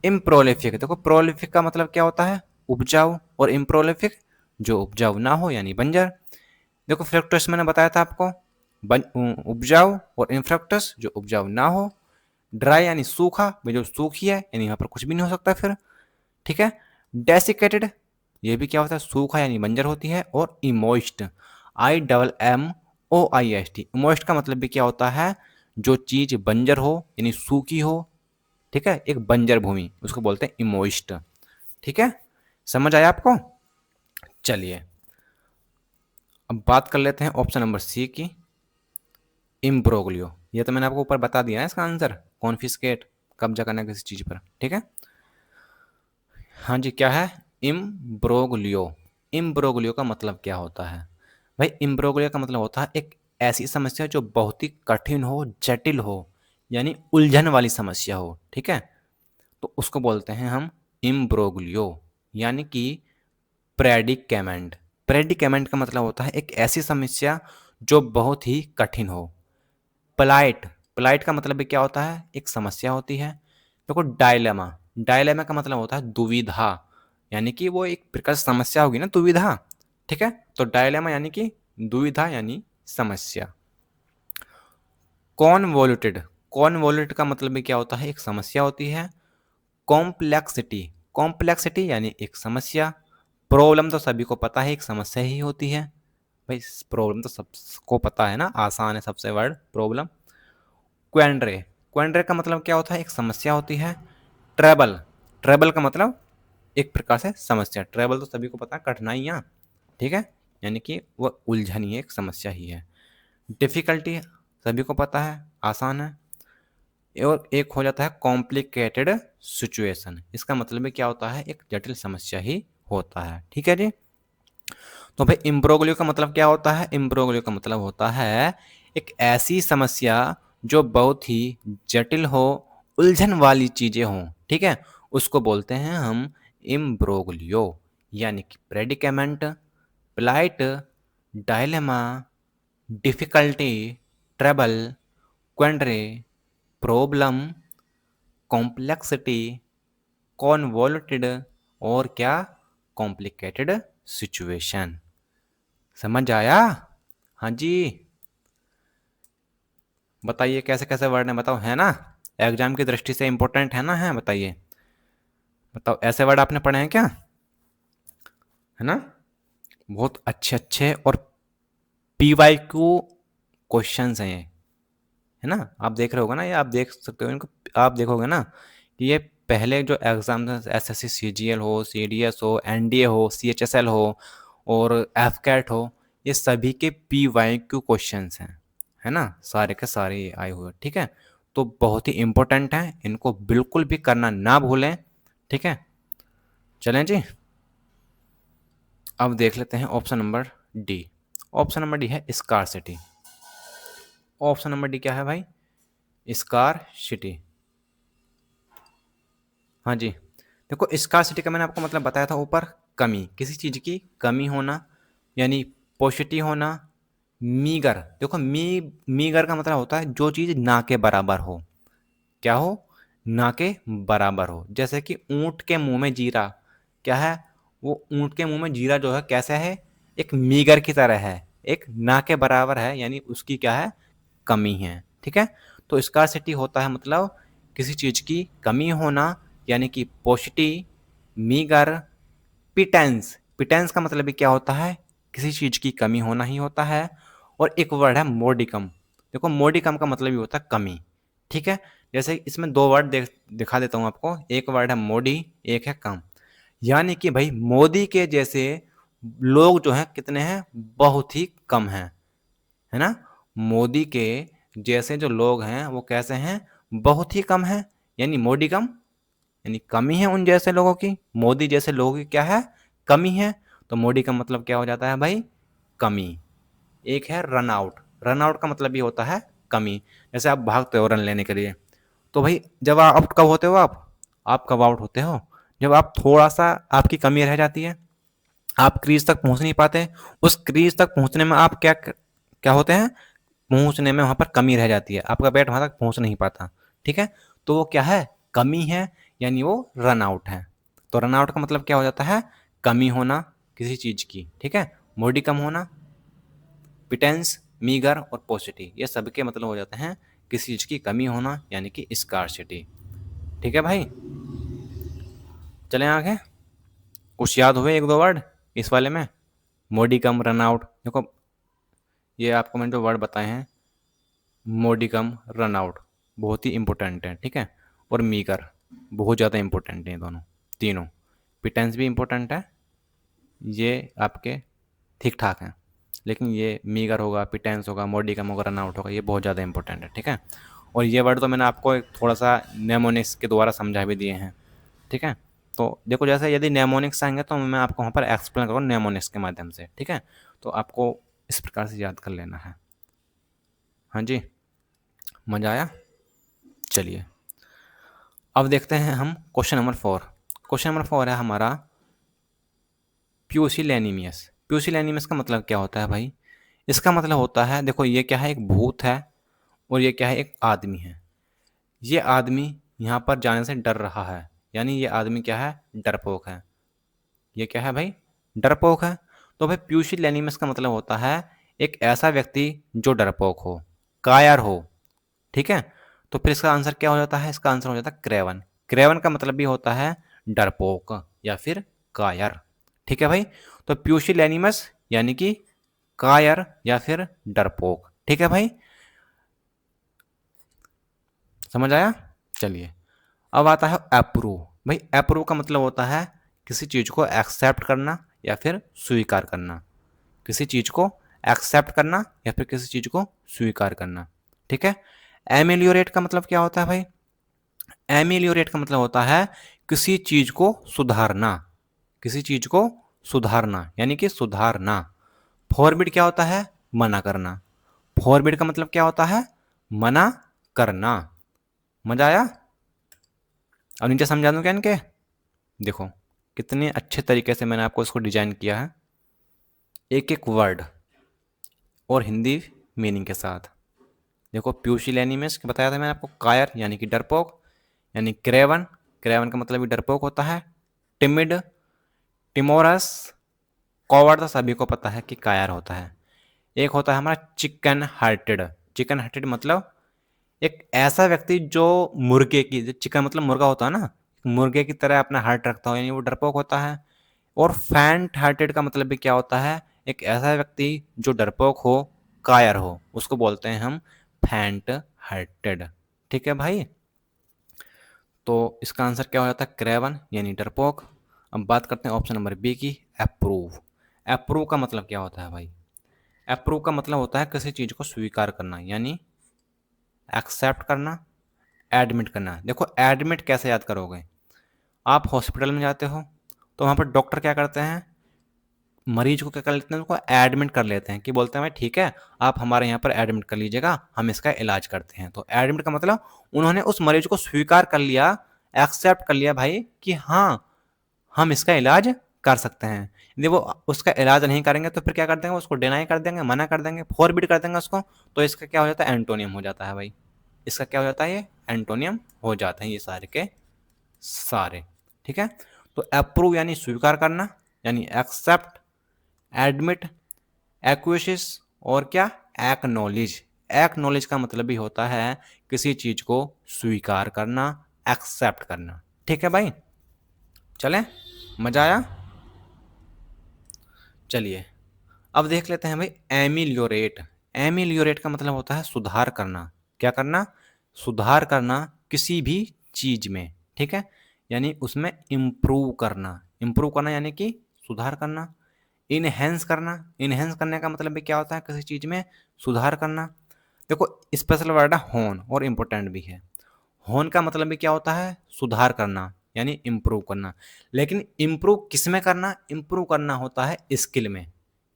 इम्प्रोलिफिक। देखो प्रोलिफिक का मतलब क्या होता है, उपजाऊ, और इम्प्रोलिफिक जो उपजाऊ ना हो यानी बंजर। देखो फ्रक्टस मैंने बताया था आपको, उपजाऊ, और इनफ्रक्टस जो उपजाऊ ना हो। ड्राई यानी सूखा, भाई जो सूखी है यानी यहाँ पर कुछ भी नहीं हो सकता फिर, ठीक है। डेसिकेटेड, ये भी क्या होता है, सूखा यानी बंजर होती है। और इमोइस्ट, IMMOIST, इमोइस्ट का मतलब भी क्या होता है, जो चीज बंजर हो यानी सूखी हो, ठीक है, एक बंजर भूमि, उसको बोलते हैं इमोइस्ट। ठीक है, समझ आया आपको। चलिए अब बात कर लेते हैं ऑप्शन नंबर सी की, इम्ब्रोग्लियो। ये तो मैंने आपको ऊपर बता दिया है इसका आंसर, कॉन्फिस्केट, कब्जा करना किसी चीज पर, ठीक है। हाँ जी, क्या है, इम्ब्रोग्लियो। इम्ब्रोग्लियो का मतलब क्या होता है भाई, इम्ब्रोग्लियो का मतलब होता है एक ऐसी समस्या जो बहुत ही कठिन हो, जटिल हो, यानी उलझन वाली समस्या हो, ठीक है, तो उसको बोलते हैं हम इम्ब्रोग्लियो, यानी कि प्रेडिकेमेंट। प्रेडिकेमेंट का मतलब होता है एक ऐसी समस्या जो बहुत ही कठिन हो। प्लाइट, प्लाइट का मतलब भी क्या होता है, एक समस्या होती है। देखो डायलेमा, डायलेमा का मतलब होता है दुविधा, यानी कि वो एक प्रकार से समस्या होगी ना, दुविधा, ठीक है, तो डायलेमा यानी कि दुविधा यानी समस्या। कॉन्वोल्यूटेड, कॉन्वोल्यूटेड का मतलब भी क्या होता है, एक समस्या होती है। कॉम्प्लेक्सिटी, कॉम्प्लेक्सिटी यानी एक समस्या। प्रॉब्लम तो सभी को पता है एक समस्या ही होती है भाई, प्रॉब्लम तो सबको पता है ना, आसान है सबसे वर्ड प्रॉब्लम। क्वेंड्रे, क्वेंड्रे का मतलब क्या होता है, एक समस्या होती है। ट्रेबल, ट्रेबल का मतलब एक प्रकार से समस्या, ट्रेबल तो सभी को पता है, कठिनाइयाँ, ठीक है, यानी कि वह उलझन ही है, एक समस्या ही है। डिफिकल्टी सभी को पता है, आसान है। और एक हो जाता है कॉम्प्लिकेटेड सिचुएशन, इसका मतलब भी क्या होता है, एक जटिल समस्या ही होता है, ठीक है जी। तो भाई इम्ब्रोग्लियो का मतलब क्या होता है, इम्ब्रोग्लियो का मतलब होता है एक ऐसी समस्या जो बहुत ही जटिल हो, उलझन वाली चीजें हों, ठीक है, उसको बोलते हैं हम इम्ब्रोग्लियो, यानी कि predicament, plight, dilemma, difficulty, trouble, quandary, problem, complexity, convoluted, और क्या, कॉम्प्लिकेटेड सिचुएशन। समझ आया। हाँ जी, बताइए कैसे कैसे वर्ड है, बताओ, है ना, एग्जाम की दृष्टि से इंपॉर्टेंट है ना, है, बताइए, बताओ ऐसे वर्ड आपने पढ़े हैं क्या, है ना, बहुत अच्छे अच्छे और PYQ क्वेश्चंस हैं ये, है ना, आप देख रहे होगे ना, ये आप देख सकते हो इनको, आप देखोगे ना कि ये पहले जो एग्जाम SSC CGL हो, CDS हो, NDA हो, CHSL हो, और FCAT हो, ये सभी के PYQ क्वेश्चंस हैं, है ना, सारे के सारे ये आए हुए, ठीक है, तो बहुत ही इंपॉर्टेंट है, इनको बिल्कुल भी करना ना भूलें, ठीक है। चलें जी, अब देख लेते हैं option number D. Option number D है स्कारसिटी। ऑप्शन नंबर डी क्या है भाई, स्कारसिटी। हाँ जी, देखो स्कारसिटी का मैंने आपको मतलब बताया था ऊपर, कमी, किसी चीज़ की कमी होना, यानी पॉसिटी होना। मीगर, देखो मीगर का मतलब होता है जो चीज़ ना के बराबर हो, क्या हो, ना के बराबर हो, जैसे कि ऊंट के मुंह में जीरा, क्या है, वो ऊंट के मुंह में जीरा जो है कैसा है, एक मीगर की तरह है, एक ना के बराबर है, यानी उसकी क्या है, कमी है, ठीक है। तो स्कार्सिटी होता है मतलब किसी चीज़ की कमी होना, यानी कि पॉसिटी, मीगर, पिटेंस, पिटेंस का मतलब भी क्या होता है, किसी चीज़ की कमी होना ही होता है। और एक वर्ड है मोडिकम, देखो मोडिकम का मतलब भी होता है कमी, ठीक है। जैसे इसमें दो वर्ड दिखा देता हूँ आपको, एक वर्ड है मोडी, एक है कम, यानी कि भाई मोदी के जैसे लोग जो हैं कितने हैं, बहुत ही कम हैं, है ना, मोदी के जैसे जो लोग हैं वो कैसे हैं, बहुत ही कम हैं, यानी मोडी कम, यानी कमी है उन जैसे लोगों की, मोदी जैसे लोगों की क्या है, कमी है। तो मोडी का मतलब क्या हो जाता है भाई, कमी। एक है रन आउट, रन आउट का मतलब भी होता है कमी, जैसे आप भागते हो रन लेने के लिए, तो भाई जब आप आउट कब होते हो, आप कब आउट होते हो, जब आप थोड़ा सा आपकी कमी रह जाती है, आप क्रीज तक पहुंच नहीं पाते, उस क्रीज तक पहुंचने में आप क्या क्या होते हैं, पहुंचने में वहां पर कमी रह जाती है, आपका बैट वहां तक पहुंच नहीं पाता। ठीक है, तो वो क्या है, कमी है, यानी वो रन आउट है। तो रन आउट का मतलब क्या हो जाता है, कमी होना किसी चीज की। ठीक है, मोडिकम होना, पिटेंस, मीगर और पोसिटी, ये सबके मतलब हो जाते हैं किसी चीज की कमी होना यानी कि स्कार्सिटी। ठीक है भाई, चलें आगे। कुछ याद हुए एक दो वर्ड इस वाले में? मोडिकम, रन आउट, देखो ये आपको मैंने जो वर्ड बताए हैं, मोडिकम, रन आउट, बहुत ही इंपॉर्टेंट है। ठीक है, और मीगर बहुत ज़्यादा इंपॉर्टेंट है, दोनों तीनों। पिटेंस भी इंपॉर्टेंट है, ये आपके ठीक ठाक हैं, लेकिन ये मीगर होगा, पिटेंस होगा, मोडिकम होगा, रन आउट होगा, ये बहुत ज़्यादा इंपॉर्टेंट है। ठीक है, और ये वर्ड तो मैंने आपको एक थोड़ा सा नेमोनिक्स के द्वारा समझा भी दिए हैं। ठीक है, तो देखो जैसे यदि नेमोनिक्स आएंगे तो मैं आपको वहाँ पर एक्सप्लेन करूँगा नेमोनिक्स के माध्यम से। ठीक है, तो आपको इस प्रकार से याद कर लेना है। हाँ जी, मज़ा आया? चलिए अब देखते हैं हम क्वेश्चन नंबर 4। क्वेश्चन नंबर 4 है हमारा प्यूसिलैनिमियस। प्यूसिलैनिमियस का मतलब क्या होता है भाई? इसका मतलब होता है, देखो ये क्या है, एक भूत है, और ये क्या है, एक आदमी है। ये आदमी यहाँ पर जाने से डर रहा है, यानी ये आदमी क्या है, डरपोक है। ये क्या है भाई, डरपोक है। तो भाई प्यूसिलैनिमस का मतलब होता है एक ऐसा व्यक्ति जो डरपोक हो, कायर हो। ठीक है, तो फिर इसका आंसर क्या हो जाता है, इसका आंसर हो जाता है क्रेवन। क्रेवन का मतलब भी होता है डरपोक या फिर कायर। ठीक है भाई, तो प्यूसिलैनिमस यानी कि कायर या फिर डरपोक। ठीक है भाई, समझ आया? चलिए अब आता है अप्रूव। भाई अप्रूव का मतलब होता है किसी चीज को एक्सेप्ट करना या फिर स्वीकार करना। किसी चीज को एक्सेप्ट करना या फिर किसी चीज को स्वीकार करना। ठीक है, एमेलियोरेट का मतलब क्या होता है भाई? एमेलियोरेट का मतलब होता है किसी चीज को सुधारना। किसी चीज को सुधारना यानी कि सुधारना। फॉरबिड क्या होता है, मना करना। फॉरबिड का मतलब क्या होता है, मना करना। मजा आया? अब नीचे समझा दूं क्या इनके? देखो कितने अच्छे तरीके से मैंने आपको इसको डिजाइन किया है, एक एक वर्ड और हिंदी मीनिंग के साथ। देखो प्यूसिलैनिमस बताया था मैंने आपको, कायर यानी कि डरपोक, यानी क्रेवन, क्रेवन का मतलब भी डरपोक होता है। टिमिड, टिमोरस, कॉवर्ड तो सभी को पता है कि कायर होता है। एक होता है हमारा चिकन हार्टेड। चिकन हार्टेड मतलब एक ऐसा व्यक्ति जो मुर्गे की, चिकन मतलब मुर्गा होता है ना, मुर्गे की तरह अपना हार्ट रखता हो, यानी वो डरपोक होता है। और फैंट हार्टेड का मतलब भी क्या होता है, एक ऐसा व्यक्ति जो डरपोक हो, कायर हो, उसको बोलते हैं हम फैंट हार्टेड। ठीक है भाई, तो इसका आंसर क्या हो जाता है, क्रेवन यानी डरपोक। अब बात करते हैं ऑप्शन नंबर बी की, अप्रूव। अप्रूव का मतलब क्या होता है भाई? अप्रूव का मतलब होता है किसी चीज को स्वीकार करना, यानी एक्सेप्ट करना, एडमिट करना। देखो एडमिट कैसे याद करोगे, आप हॉस्पिटल में जाते हो तो वहाँ पर डॉक्टर क्या करते हैं, मरीज को क्या कर लेते हैं, उसको एडमिट कर लेते हैं, कि बोलते हैं भाई ठीक है आप हमारे यहाँ पर एडमिट कर लीजिएगा, हम इसका इलाज करते हैं। तो एडमिट का मतलब उन्होंने उस मरीज को स्वीकार कर लिया, एक्सेप्ट कर लिया भाई कि हाँ हम इसका इलाज कर सकते हैं। यदि वो उसका इलाज नहीं करेंगे तो फिर क्या कर देंगे, उसको डिनाई कर देंगे, मना कर देंगे, फॉरबिड कर देंगे उसको। तो इसका क्या हो जाता है, एंटोनियम हो जाता है भाई। इसका क्या हो जाता है, ये एंटोनियम हो जाते हैं ये सारे के सारे। ठीक है, तो अप्रूव यानी स्वीकार करना, यानी एक्सेप्ट, एडमिट, एक्विसिस, और क्या, एक्नॉलेज। एक्नॉलेज का मतलब भी होता है किसी चीज को स्वीकार करना, एक्सेप्ट करना। ठीक है भाई, चलें, मजा आया? चलिए अब देख लेते हैं भाई एमिलियोरेट। एमिलियोरेट का मतलब होता है सुधार करना। क्या करना, सुधार करना किसी भी चीज में। ठीक है, यानी उसमें इम्प्रूव करना। इम्प्रूव करना यानी कि सुधार करना। इनहेंस करना, इनहेंस करने का मतलब भी क्या होता है, किसी चीज में सुधार करना। देखो स्पेशल वर्ड है होन, और इम्पोर्टेंट भी है। होन का मतलब भी क्या होता है, सुधार करना यानी इम्प्रूव करना। लेकिन इम्प्रूव किस में करना, इम्प्रूव करना होता है स्किल में।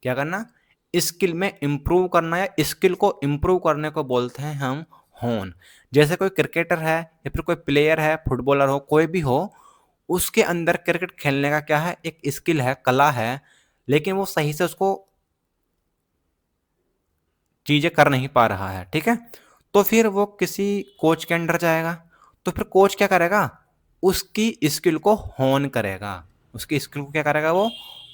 क्या करना, स्किल में इम्प्रूव करना, या स्किल को इम्प्रूव करने को बोलते हैं हम होन। जैसे कोई क्रिकेटर है या फिर कोई प्लेयर है, फुटबॉलर हो, कोई भी हो, उसके अंदर क्रिकेट खेलने का क्या है, एक स्किल है, कला है, लेकिन वो सही से उसको चीज़ें कर नहीं पा रहा है, ठीक है? तो फिर वो किसी कोच के अंडर जाएगा, तो फिर कोच क्या करेगा? उसकी स्किल को होन करेगा, उसकी स्किल को क्या करेगा वो?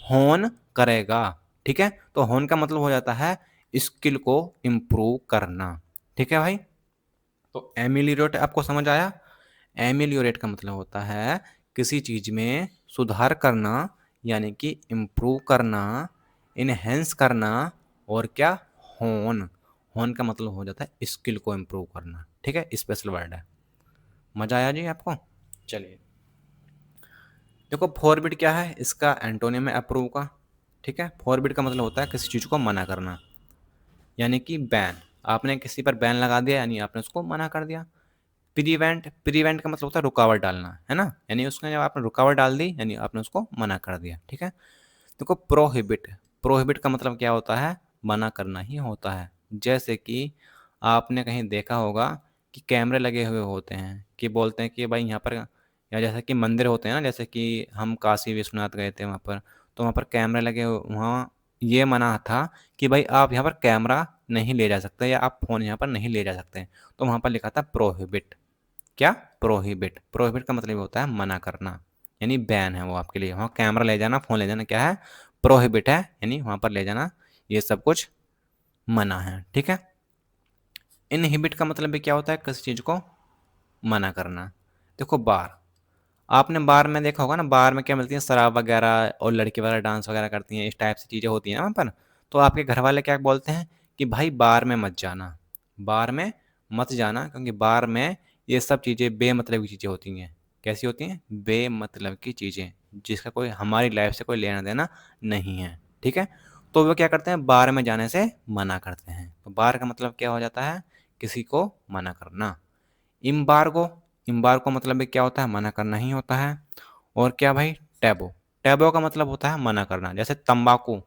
होन करेगा, ठीक है? तो होन का मतलब हो जाता है स्किल को इम्प्रूव करना, ठीक है भाई? तो एमेलियोरेट आपको समझ आया? एमेलियोरेट का मतलब होता है किसी चीज़ में सुधार करना, यानी कि इम्प्रूव करना, इनहेंस करना, और क्या? होन। होन का मतलब हो जाता है स्किल को इम्प्रूव करना, ठीक है? स्पेशल वर्ड है। मजा आया जी आपको? चलिए, देखो फॉरबिड क्या है? इसका एंटोनिम है अप्रूव का, ठीक है? फॉरबिड का मतलब होता है किसी चीज़ को मना करना, यानी कि बैन। आपने किसी पर बैन लगा दिया, यानी आपने उसको मना कर दिया। प्रीवेंट, प्रीवेंट का मतलब होता है रुकावट डालना, है ना? यानी उसमें जब आपने रुकावट डाल दी, यानी आपने उसको मना कर दिया, ठीक है? देखो प्रोहिबिट, प्रोहिबिट का मतलब क्या होता है? मना करना ही होता है। जैसे कि आपने कहीं देखा होगा कि कैमरे लगे हुए होते हैं, कि बोलते हैं कि भाई यहाँ पर, या जैसे कि मंदिर होते हैं ना, जैसे कि हम काशी विश्वनाथ गए थे वहाँ पर, तो वहाँ पर कैमरे लगे वहाँ ये मना था कि भाई आप यहाँ पर कैमरा नहीं ले जा सकते, या आप फ़ोन यहाँ पर नहीं ले जा सकते। तो वहाँ पर लिखा था प्रोहिबिट। क्या? प्रोहिबिट। प्रोहिबिट का मतलब होता है मना करना, यानी बैन है वो आपके लिए। वहाँ कैमरा ले जाना, फ़ोन ले जाना क्या है? प्रोहिबिट है, यानी वहाँ पर ले जाना ये सब कुछ मना है, ठीक है? इनहिबिट का मतलब भी क्या होता है? किसी चीज़ को मना करना। देखो बार, आपने बार में देखा होगा ना, बार में क्या मिलती है? शराब वगैरह, और लड़की वगैरह डांस वगैरह करती हैं, इस टाइप से चीज़ें होती हैं ना वहाँ पर। तो आपके घर वाले क्या बोलते हैं कि भाई बार में मत जाना, बार में मत जाना, क्योंकि बार में ये सब चीज़ें बेमतलब की चीज़ें होती हैं। कैसी होती हैं? बेमतलब की चीज़ें, जिसका कोई हमारी लाइफ से कोई लेना देना नहीं है, ठीक है? तो वो क्या करते हैं? बार में जाने से मना करते हैं। तो बार का मतलब क्या हो जाता है? किसी को मना करना। इम्बार्गो, इम्बार्गो मतलब भी क्या होता है? मना करना ही होता है। और क्या भाई? टैबो, टैबो का मतलब होता है मना करना। जैसे तंबाकू,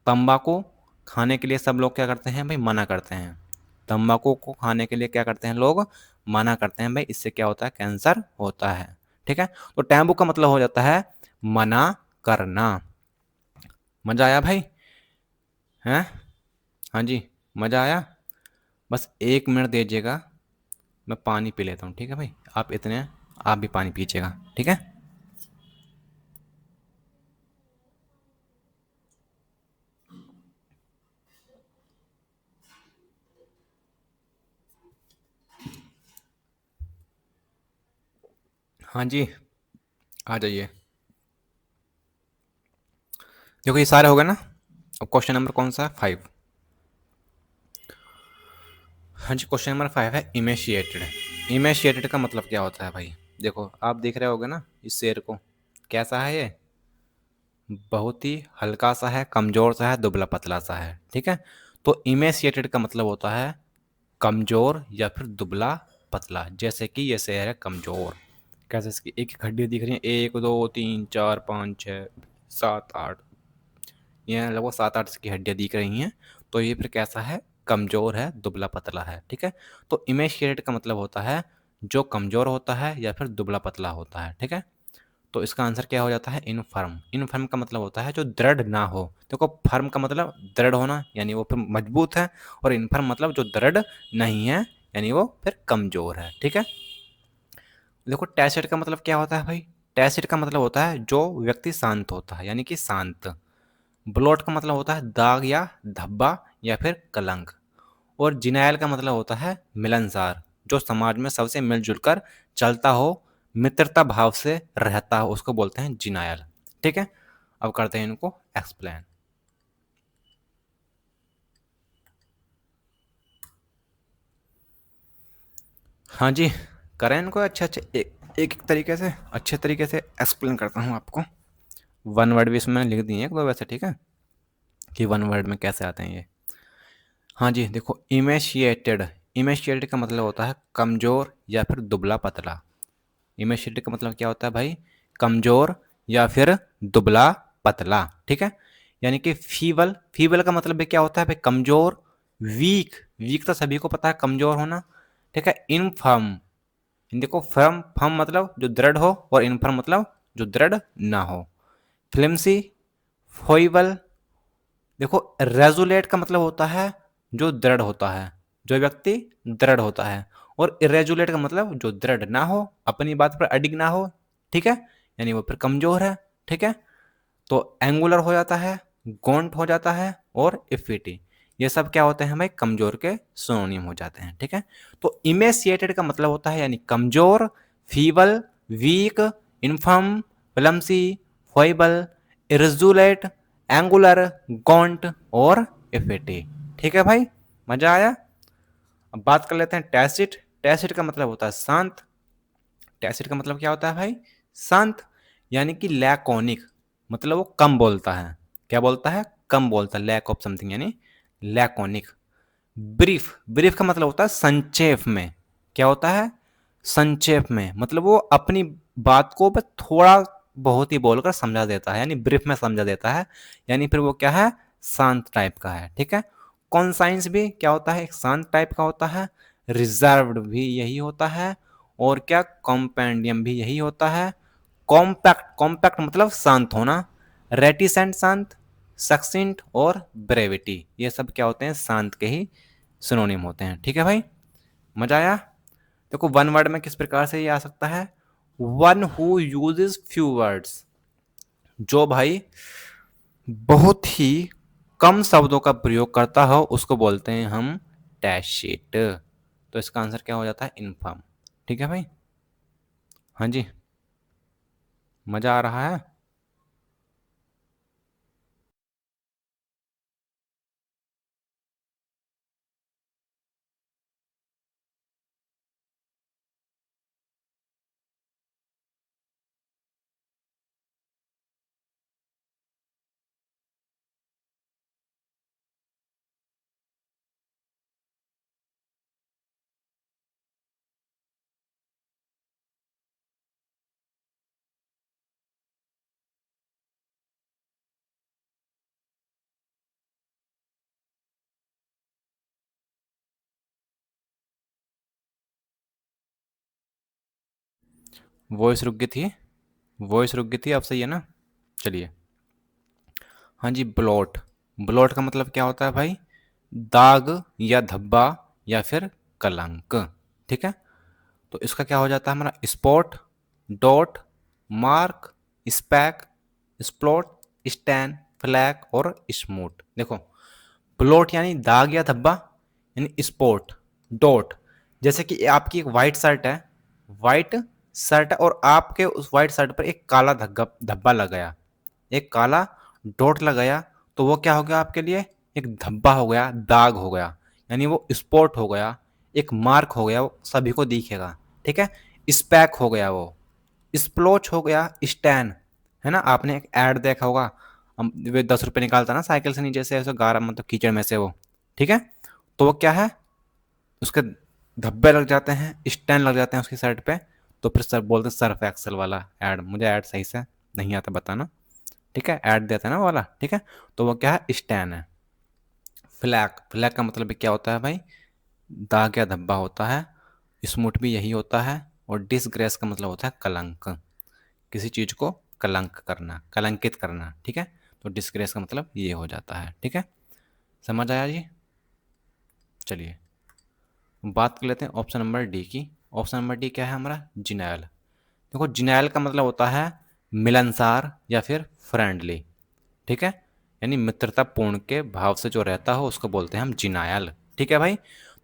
तंबाकू खाने के लिए सब लोग क्या करते हैं भाई? मना करते हैं। तंबाकू को खाने के लिए क्या करते हैं लोग? मना करते हैं भाई, इससे क्या होता है? कैंसर होता है, ठीक है? तो टैबू का मतलब हो जाता है मना करना। मजा आया भाई? हैं? हाँ जी, मजा आया? बस 1 मिनट दीजिएगा, मैं पानी पी लेता हूँ, ठीक है भाई? आप इतने, आप भी पानी पीजिएगा, ठीक है? हाँ जी, आ जाइए। देखो ये सारे हो गए ना। अब क्वेश्चन नंबर कौन सा है? 5। हाँ जी, क्वेश्चन नंबर 5 है इमेशिएटेड। इमेशिएटेड का मतलब क्या होता है भाई? देखो आप देख रहे होगे ना इस शेर को, कैसा है ये? बहुत ही हल्का सा है, कमज़ोर सा है, दुबला पतला सा है, ठीक है? तो इमेशिएटेड का मतलब होता है कमज़ोर या फिर दुबला पतला। जैसे कि ये शेर है कमज़ोर। कैसे? इसकी एक एक हड्डी दिख रही है, 1 2 3 4 5 6 7 8, ये लगभग 7 8 की हड्डियाँ दिख रही हैं। तो ये फिर कैसा है? कमज़ोर है, दुबला पतला है, ठीक है? तो इमेशिएटेड का मतलब होता है जो कमज़ोर होता है या फिर दुबला पतला होता है, ठीक है? तो इसका आंसर क्या हो जाता है? इनफर्म। इनफर्म का मतलब होता है जो दृढ़ ना हो। देखो फर्म का मतलब दृढ़ होना, यानी वो फिर मजबूत है, और इनफर्म मतलब जो दृढ़ नहीं है, यानी वो फिर कमज़ोर है, ठीक है? देखो टैसिड का मतलब क्या होता है भाई? टैसिड का मतलब होता है जो व्यक्ति शांत होता है, यानी कि शांत। ब्लॉट का मतलब होता है दाग या धब्बा या फिर कलंक। और जिनायल का मतलब होता है मिलनसार, जो समाज में सबसे मिलजुल कर चलता हो, मित्रता भाव से रहता हो, उसको बोलते हैं जिनायल, ठीक है? अब करते हैं इनको एक्सप्लेन। हाँ जी, करें इनको अच्छे अच्छे, एक एक एक तरीके से, अच्छे तरीके से एक्सप्लेन करता हूँ आपको। वन वर्ड भी इसमें लिख दिए एक दो वैसे, ठीक है? कि वन वर्ड में कैसे आते हैं ये। हाँ जी, देखो इमेशिएटेड, इमेशिएटेड का मतलब होता है कमज़ोर या फिर दुबला पतला। इमेशिएटेड का मतलब क्या होता है भाई? कमज़ोर या फिर दुबला पतला, ठीक है? यानी कि फीबल, फीबल का मतलब भी क्या होता है भाई? कमज़ोर। वीक, वीक तो सभी को पता है कमज़ोर होना, ठीक है? इनफर्म, देखो फर्म, फर्म मतलब जो दृढ़ हो, और इनफर्म मतलब जो दृढ़ ना हो। फ्लिमसी, फोइबल, देखो रेजुलेट का मतलब होता है जो दृढ़ होता है, जो व्यक्ति दृढ़ होता है, और इरेजुलेट का मतलब जो दृढ़ ना हो, अपनी बात पर अडिग ना हो, ठीक है, यानी वो फिर कमजोर है, ठीक है। तो एंगुलर हो जाता है, गॉन्ट हो जाता है, और इफिटी, ये सब क्या होते हैं भाई, कमजोर के सिनोनिम हो जाते हैं, ठीक है। तो इमेसिएटेड का मतलब होता है यानी कमजोर, फीबल, वीक, इन्फर्म, प्लमसी, फोइबल, इरेजुलेट, एंगुलर, गॉन्ट और इफिटी, ठीक है भाई, मजा आया। अब बात कर लेते हैं टैसिट। टैसिट का मतलब होता है शांत। टैसिट का मतलब क्या होता है भाई, शांत, यानी कि लैकोनिक, मतलब वो कम बोलता है। क्या बोलता है, कम बोलता है, लैक ऑफ समथिंग यानी लैकोनिक। ब्रीफ, ब्रीफ का मतलब होता है संक्षेप में। क्या होता है, संक्षेप में, मतलब वो अपनी बात को बस थोड़ा बहुत ही बोलकर समझा देता है, यानी ब्रीफ में समझा देता है, यानी फिर वो क्या है, शांत टाइप का है, ठीक है। कॉन्साइंस भी क्या होता है, एक शांत टाइप का होता है। रिजर्व्ड भी यही होता है, और क्या, कॉम्पेंडियम भी यही होता है। कॉम्पैक्ट, कॉम्पैक्ट मतलब शांत होना। रेटिसेंट शांत, सक्सेंट और ब्रेविटी, ये सब क्या होते हैं, शांत के ही सिनोनिम होते हैं, ठीक है भाई, मजा आया। देखो वन वर्ड में किस प्रकार से ये आ सकता है, one who uses few words, जो भाई बहुत ही कम शब्दों का प्रयोग करता हो उसको बोलते हैं हम टैशिट। तो इसका आंसर क्या हो जाता है, इनफर्म, ठीक है भाई। हाँ जी, मजा आ रहा है। वॉइस रुक गई थी, वॉइस रुक गई थी, अब सही है ना। चलिए, हाँ जी, ब्लॉट। ब्लॉट का मतलब क्या होता है भाई, दाग या धब्बा या फिर कलंक, ठीक है। तो इसका क्या हो जाता है हमारा, spot, dot, mark, speck, splotch, stain, fleck और स्मूट। देखो ब्लॉट यानी दाग या धब्बा, यानी स्पॉट, डॉट, जैसे कि आपकी एक वाइट शर्ट है, वाइट शर्ट है और आपके उस वाइट शर्ट पर एक काला धब्बा धब्बा लग गया, एक काला डॉट लग गया, तो वो क्या हो गया आपके लिए, एक धब्बा हो गया, दाग हो गया, यानी वो स्पॉट हो गया, एक मार्क हो गया, वो सभी को दिखेगा, ठीक है। स्पैक हो गया वो, स्प्लोच हो गया, स्टैन, है ना, आपने एक ऐड देखा होगा, हम वे 10 रुपये निकालता ना साइकिल से नीचे से ऐसे गारा, मतलब कीचड़ में से वो, ठीक है। तो वो क्या है, उसके धब्बे लग जाते हैं, स्टैन लग जाते हैं उसकी शर्ट पे, तो फिर सर बोलते हैं सर्फ एक्सल वाला ऐड, मुझे ऐड सही से नहीं आता बताना, ठीक है, ऐड देता है ना वो वाला, ठीक है। तो वो क्या है, स्टैन है। फ्लैग, फ्लैग का मतलब क्या होता है भाई, दाग या धब्बा होता है। स्मूट भी यही होता है। और डिसग्रेस का मतलब होता है कलंक, किसी चीज को कलंक करना, कलंकित करना, ठीक है। तो डिसग्रेस का मतलब ये हो जाता है, ठीक है, समझ आया जी। चलिए बात कर लेते हैं ऑप्शन नंबर डी की। ऑप्शन नंबर डी क्या है हमारा, जिनायल। देखो जिनायल का मतलब होता है मिलनसार या फिर फ्रेंडली, ठीक है, यानी मित्रतापूर्ण के भाव से जो रहता हो उसको बोलते हैं हम जिनायल, ठीक है भाई।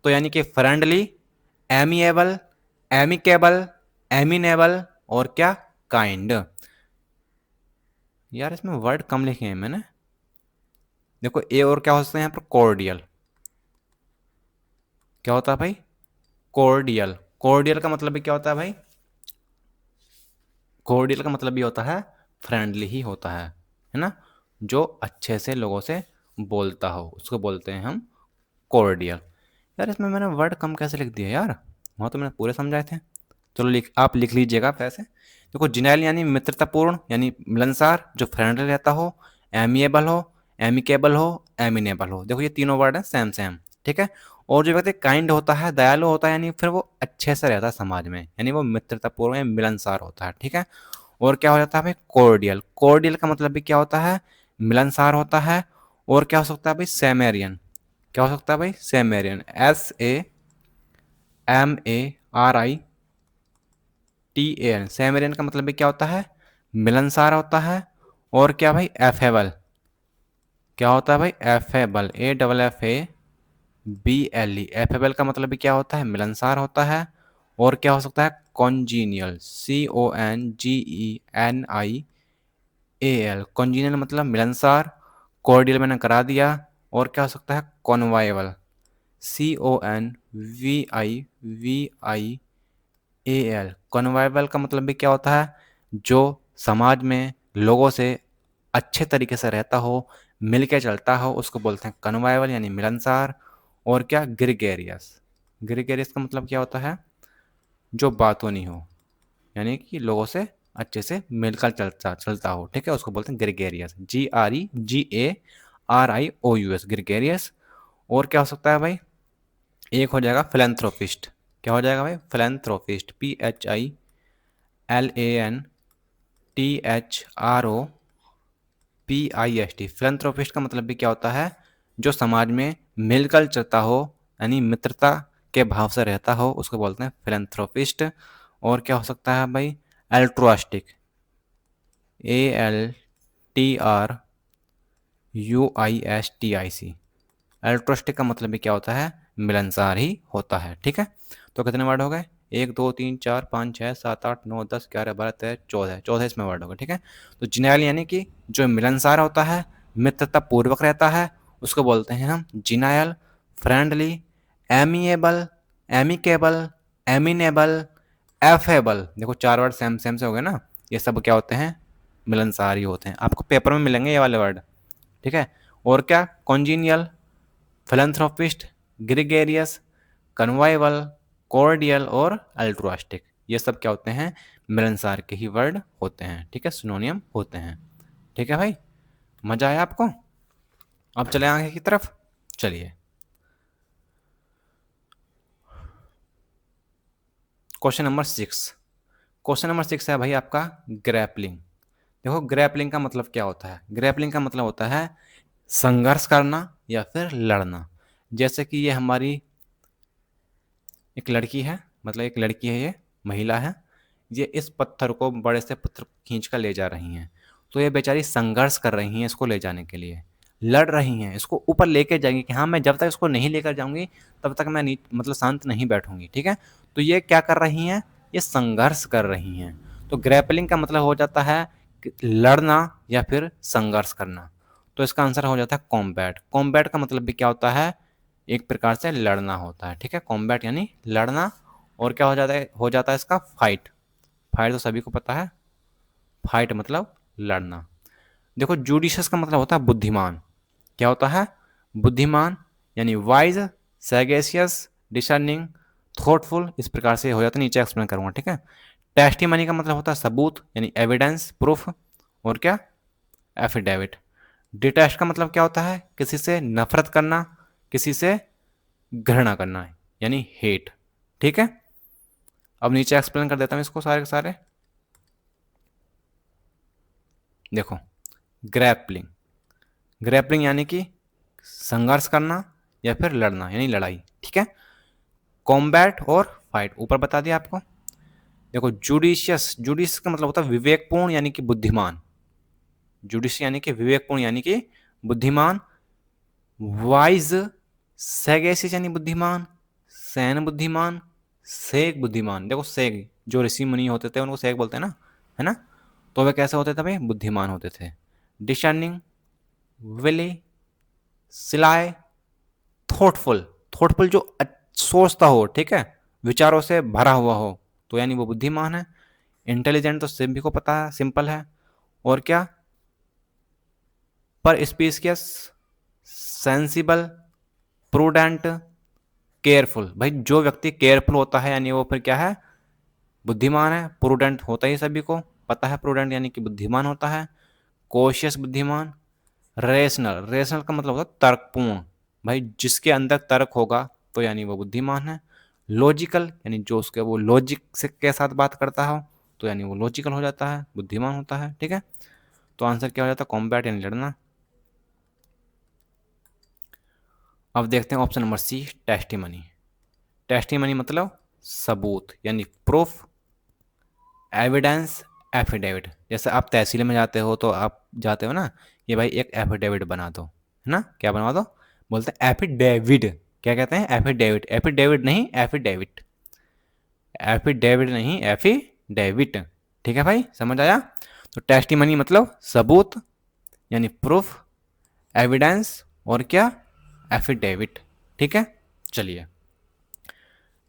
तो यानी कि फ्रेंडली, एमिएबल, एमिकेबल, एमिनेबल और क्या, काइंड। यार इसमें वर्ड कम लिखे हैं मैंने। देखो ए और क्या हो सकते हैं यहाँ पर, कॉर्डियल, क्या होता है भाई, कॉर्डियल। कॉर्डियल का मतलब भी क्या होता है भाई, कॉर्डियल का मतलब भी होता है फ्रेंडली ही होता है ना, जो अच्छे से लोगों से बोलता हो उसको बोलते हैं हम कॉर्डियल। यार इसमें मैंने वर्ड कम कैसे लिख दिया यार, वहाँ तो मैंने पूरे समझाए थे। चलो आप लिख लीजिएगा वैसे। देखो जिनैल यानी मित्रतापूर्ण यानी मिलनसार, जो फ्रेंडली रहता हो, एमिएबल हो, एमिकेबल हो, एमिनेबल हो, देखो ये तीनों वर्ड हैं सेम सेम, ठीक है। और जो व्यक्ति काइंड होता है, दयालु होता है, यानी फिर वो अच्छे से रहता है समाज में, यानी वो मित्रतापूर्ण या मिलनसार होता है, ठीक है। और क्या हो जाता है भाई, कॉर्डियल। कॉर्डियल का मतलब भी क्या होता है, मिलनसार होता है। और क्या हो सकता है भाई, सेमेरियन। क्या हो सकता है भाई, सेमेरियन, SAMARITAN। सेमेरियन का मतलब भी क्या होता है, मिलनसार होता है। और क्या भाई, एफेबल। क्या होता है भाई, एफेबल, AFFABLE। एफेबल का मतलब भी क्या होता है, मिलनसार होता है। और क्या हो सकता है, कॉन्जीनियल, CONGENIAL। कॉन्जीनियल मतलब मिलनसार। कॉर्डियल मैंने करा दिया। और क्या हो सकता है, कॉन्वाइवल, CONVIVIAL। कॉन्वाइवल का मतलब भी क्या होता है, जो समाज में लोगों से अच्छे तरीके से रहता हो, मिलके चलता हो, उसको बोलते हैं कन्वाइवल यानी मिलनसार। और क्या, ग्रिगेरियस। ग्रिगेरियस का मतलब क्या होता है, जो बातों नहीं हो, यानी कि लोगों से अच्छे से मिलकर चलता चलता हो, ठीक है, उसको बोलते हैं ग्रिगेरियस, GREGARIOUS, ग्रिगेरियस। और क्या हो सकता है भाई, एक हो जाएगा फिलेंथ्रोपिस्ट। क्या हो जाएगा भाई, फिलेंथ्रोपिस्ट, PHILANTHROPIST। फिलेंथ्रोपिस्ट का मतलब भी क्या होता है, जो समाज में मिलकर चलता हो, यानी मित्रता के भाव से रहता हो, उसको बोलते हैं फिलेंथ्रोपिस्ट। और क्या हो सकता है भाई, एल्ट्रुआस्टिक, ALTRUISTIC। एल्ट्रोस्टिक का मतलब भी क्या होता है, मिलनसार ही होता है, ठीक है। तो कितने वर्ड हो गए, 1 2 3 4 5 6 7 8 9 10 11 12 13 14, 14 इसमें वर्ड हो गए, ठीक है। तो जिनायल यानी कि जो मिलनसार होता है, मित्रता पूर्वक रहता है, उसको बोलते हैं हम genial. Friendly, amiable, amicable, amenable, affable. देखो 4 वर्ड सेम सेम से हो गए ना, ये सब क्या होते हैं, मिलनसार ही होते हैं। आपको पेपर में मिलेंगे ये वाले वर्ड, ठीक है। और क्या, कॉन्जीनियल, फिलैंथ्रोपिस्ट, ग्रिगेरियस, कन्वाइवल, कॉर्डियल और अल्ट्रुआस्टिक, ये सब क्या होते हैं, मिलनसार के ही वर्ड होते हैं, ठीक है, सिनोनियम होते हैं, ठीक है भाई। मजा आया आपको। अब चले आगे की तरफ, चलिए। क्वेश्चन नंबर 6 है भाई आपका, ग्रैपलिंग। देखो ग्रैपलिंग का मतलब क्या होता है, ग्रैपलिंग का मतलब होता है संघर्ष करना या फिर लड़ना। जैसे कि ये हमारी एक लड़की है, मतलब एक लड़की है, ये महिला है, ये इस पत्थर को, बड़े से पत्थर को खींच कर ले जा रही हैं। तो ये बेचारी संघर्ष कर रही हैं इसको ले जाने के लिए, लड़ रही हैं, इसको ऊपर लेके जाएंगी कि हाँ मैं जब तक इसको नहीं लेकर जाऊंगी तब तक मैं मतलब शांत नहीं बैठूंगी, ठीक है। तो ये क्या कर रही हैं, ये संघर्ष कर रही हैं। तो ग्रैपलिंग का मतलब हो जाता है लड़ना या फिर संघर्ष करना। तो इसका आंसर हो जाता है कॉम्बैट। कॉम्बैट का मतलब भी क्या होता है, एक प्रकार से लड़ना होता है, ठीक है, कॉम्बैट यानी लड़ना। और क्या हो जाता है इसका फाइट। फाइट तो सभी को पता है, फाइट मतलब लड़ना। देखो जुडिशियस का मतलब होता है बुद्धिमान। क्या होता है, बुद्धिमान, यानी वाइज, सैगेशियस, डिसर्निंग, थॉटफुल, इस प्रकार से हो जाता है, नीचे एक्सप्लेन करूंगा, ठीक है। टेस्टिमनी का मतलब होता है सबूत, यानी एविडेंस, प्रूफ। और क्या, एफिडेविट। डिटेस्ट का मतलब क्या होता है, किसी से नफरत करना, किसी से घृणा करना है, यानी हेट, ठीक है। अब नीचे एक्सप्लेन कर देता हूं इसको सारे के सारे। देखो ग्रैपलिंग, ग्रैपलिंग यानी कि संघर्ष करना या फिर लड़ना, यानी लड़ाई, ठीक है। कॉम्बैट और फाइट ऊपर बता दिया आपको। देखो जुडिशियस, जुडिशियस का मतलब होता है विवेकपूर्ण यानी कि बुद्धिमान। जुडिशियस यानी कि विवेकपूर्ण यानी कि बुद्धिमान। वाइज, सैगेसियस यानी बुद्धिमान, सैन बुद्धिमान, सेक बुद्धिमान। देखो सेक, जो ऋषि मुनि होते थे उनको सेक बोलते हैं ना, है ना। तो वे कैसे होते थे भाई, बुद्धिमान होते थे। डिशर्निंग, विली, सिलाय, थॉटफुल। थॉटफुल जो सोचता हो, ठीक है, विचारों से भरा हुआ हो, तो यानी वो बुद्धिमान है। इंटेलिजेंट तो सभी को पता है, सिंपल है। और क्या, पर स्पीशियस, सेंसिबल, प्रूडेंट, केयरफुल। भाई जो व्यक्ति केयरफुल होता है यानी वो फिर क्या है, बुद्धिमान है। प्रूडेंट होता ही सभी को पता है, प्रूडेंट यानी कि बुद्धिमान होता है। कॉशियस बुद्धिमान। रेशनल, रेशनल का मतलब होता है तर्कपूर्ण। भाई जिसके अंदर तर्क होगा तो यानी वो बुद्धिमान है। लॉजिकल यानी जो उसके वो लॉजिक से के साथ बात करता हो, तो यानी वो लॉजिकल हो जाता है, बुद्धिमान होता है, ठीक है। तो आंसर क्या हो जाता है, कॉम्बैट यानी लड़ना। अब देखते हैं option number C, testimony. Testimony मतलब सबूत यानी प्रूफ, एविडेंस, एफिडेविट। जैसे आप तहसील में जाते हो तो आप जाते हो ना, ये भाई एक एफिडेविट बना दो, है ना, क्या बनवा दो, बोलते हैं एफिडेविट। क्या कहते हैं, एफिडेविट। एफिडेविट नहीं, एफिडेविट। एफिडेविट नहीं, एफिडेविट। ठीक है भाई, समझ आया। तो टेस्टिमनी मतलब सबूत यानी प्रूफ, एविडेंस और क्या, एफिडेविट। ठीक है, चलिए।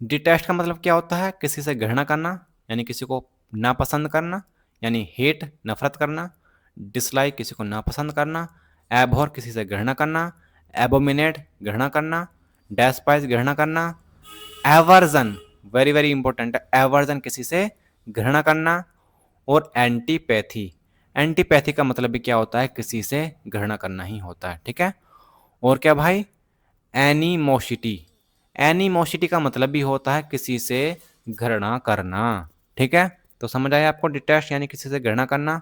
डिटेस्ट का मतलब क्या होता है, किसी से घृणा करना यानी किसी को नापसंद करना, यानी हेट नफरत करना, डिसलाइक किसी को नापसंद करना, एबहॉर किसी से घृणा करना, एबोमिनेट घृणा करना, डेस्पाइस घृणा करना, एवर्जन वेरी वेरी इंपॉर्टेंट है, एवर्जन किसी से घृणा करना, और एंटीपैथी। एंटीपैथी का मतलब भी क्या होता है, किसी से घृणा करना ही होता है। ठीक है, और क्या भाई, एनिमोसिटी। एनिमोसिटी का मतलब भी होता है किसी से घृणा करना। ठीक है, तो समझ आया आपको, डिटेस्ट यानी किसी से घृणा करना,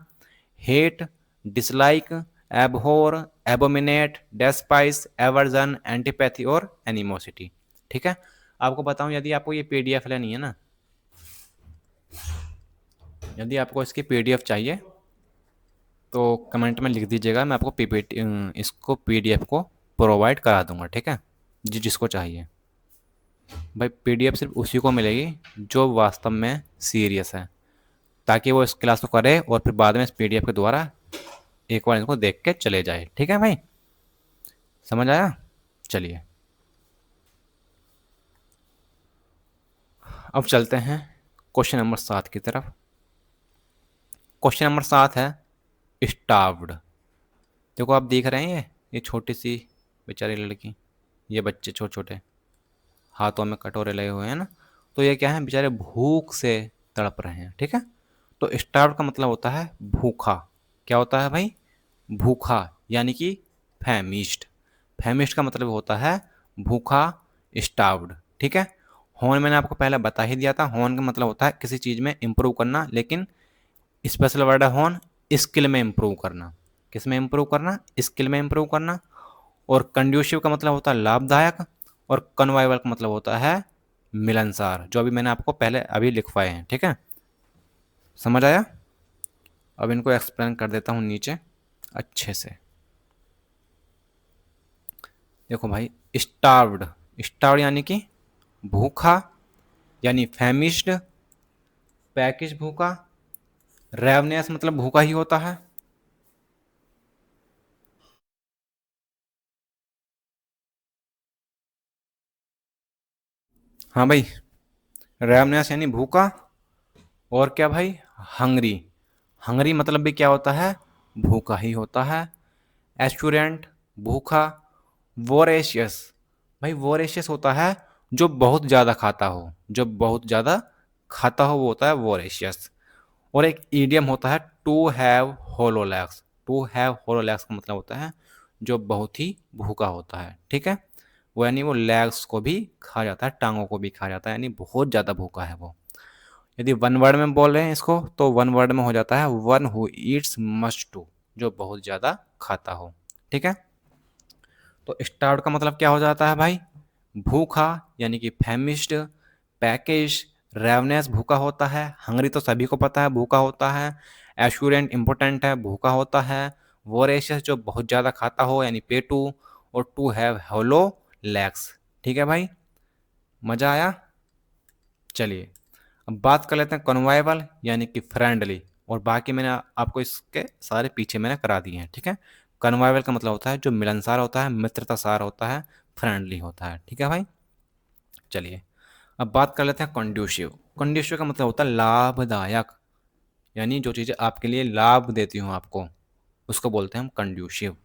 हेट, डिसलाइक, एबहोर, एबोमिनेट, डेस्पाइस, एवर्जन, एंटीपैथी और एनिमोसिटी। ठीक है, आपको बताऊं, यदि आपको ये पीडीएफ लेनी है ना, यदि आपको इसकी पीडीएफ चाहिए तो कमेंट में लिख दीजिएगा, मैं आपको पीपीटी इसको पीडीएफ को प्रोवाइड करा दूंगा। ठीक है, जिसको चाहिए भाई, पीडीएफ सिर्फ उसी को मिलेगी जो वास्तव में सीरियस है, ताकि वो इस क्लास को करे और फिर बाद में इस पीडीएफ के द्वारा एक बार इसको देख के चले जाए। ठीक है भाई, समझ आया। चलिए, अब चलते हैं क्वेश्चन नंबर 7 की तरफ। क्वेश्चन नंबर 7 है स्टार्व्ड। देखो आप देख रहे हैं, ये छोटी सी बेचारी लड़की, ये बच्चे छोटे छोटे हाथों में कटोरे लगे हुए हैं ना, तो ये क्या है, बेचारे भूख से तड़प रहे हैं। ठीक है, तो स्टार्व का मतलब होता है भूखा। क्या होता है भाई, भूखा, यानी कि फैमिश्ड। फैमिश्ड का मतलब होता है भूखा, स्टार्व्ड। ठीक है, हॉर्न मैंने आपको पहले बता ही दिया था, हॉर्न का मतलब होता है किसी चीज़ में इंप्रूव करना, लेकिन स्पेशल वर्ड है हॉर्न, स्किल में इंप्रूव करना। किस में इंप्रूव करना, स्किल में इंप्रूव करना। और कंड्यूसिव का मतलब होता है लाभदायक, और कन्वाइवल का मतलब होता है मिलनसार, जो अभी मैंने आपको पहले अभी लिखवाए हैं। ठीक है, समझ आया। अब इनको एक्सप्लेन कर देता हूँ नीचे अच्छे से। देखो भाई, स्टार्व्ड, स्टार्व्ड यानी कि भूखा, यानी फैमिश्ड, पैकिश भूखा, रेवनियस मतलब भूखा ही होता है। हाँ भाई, रेवनियस यानी भूखा, और क्या भाई, हंगरी। हंगरी मतलब भी क्या होता है, भूखा ही होता है। एस्टूरेंट भूखा, वोरेशियस, भाई वोरेशियस होता है जो बहुत ज़्यादा खाता हो, जो बहुत ज़्यादा खाता हो वो होता है वोरेशियस। और एक ईडियम होता है to have hollow legs. To have hollow legs का मतलब होता है जो बहुत ही भूखा होता है। ठीक है, वो यानी वो लेग्स को भी खा जाता है, टांगों को भी खा जाता है, यानी बहुत ज़्यादा भूखा है वो। यदि वन वर्ड में बोल रहे हैं इसको, तो वन वर्ड में हो जाता है one who eats much too, जो बहुत ज़्यादा खाता हो। ठीक है, तो स्टार्व्ड का मतलब क्या हो जाता है भाई, भूखा यानी कि फैमिश्ड, पैकेज, रेवनेस भूखा होता है, हंगरी तो सभी को पता है भूखा होता है, एश्योरेंट इंपोर्टेंट है भूखा होता है, वोरेशियस जो बहुत ज़्यादा खाता हो यानी पेटू, और टू हैव होलो लेग्स। ठीक है भाई, मज़ा आया। चलिए, अब बात कर लेते हैं कन्वाइवल यानी कि फ्रेंडली, और बाकी मैंने आपको इसके सारे पीछे मैंने करा दिए हैं। ठीक है, कन्वाइवल का मतलब होता है जो मिलनसार होता है, मित्रतासार होता है, फ्रेंडली होता है। ठीक है भाई, चलिए अब बात कर लेते हैं कंड्यूसिव। कंड्यूसिव का मतलब होता है लाभदायक, यानी जो चीज़ें आपके लिए लाभ देती हूँ आपको, उसको बोलते हैं हम कंड्यूसिव।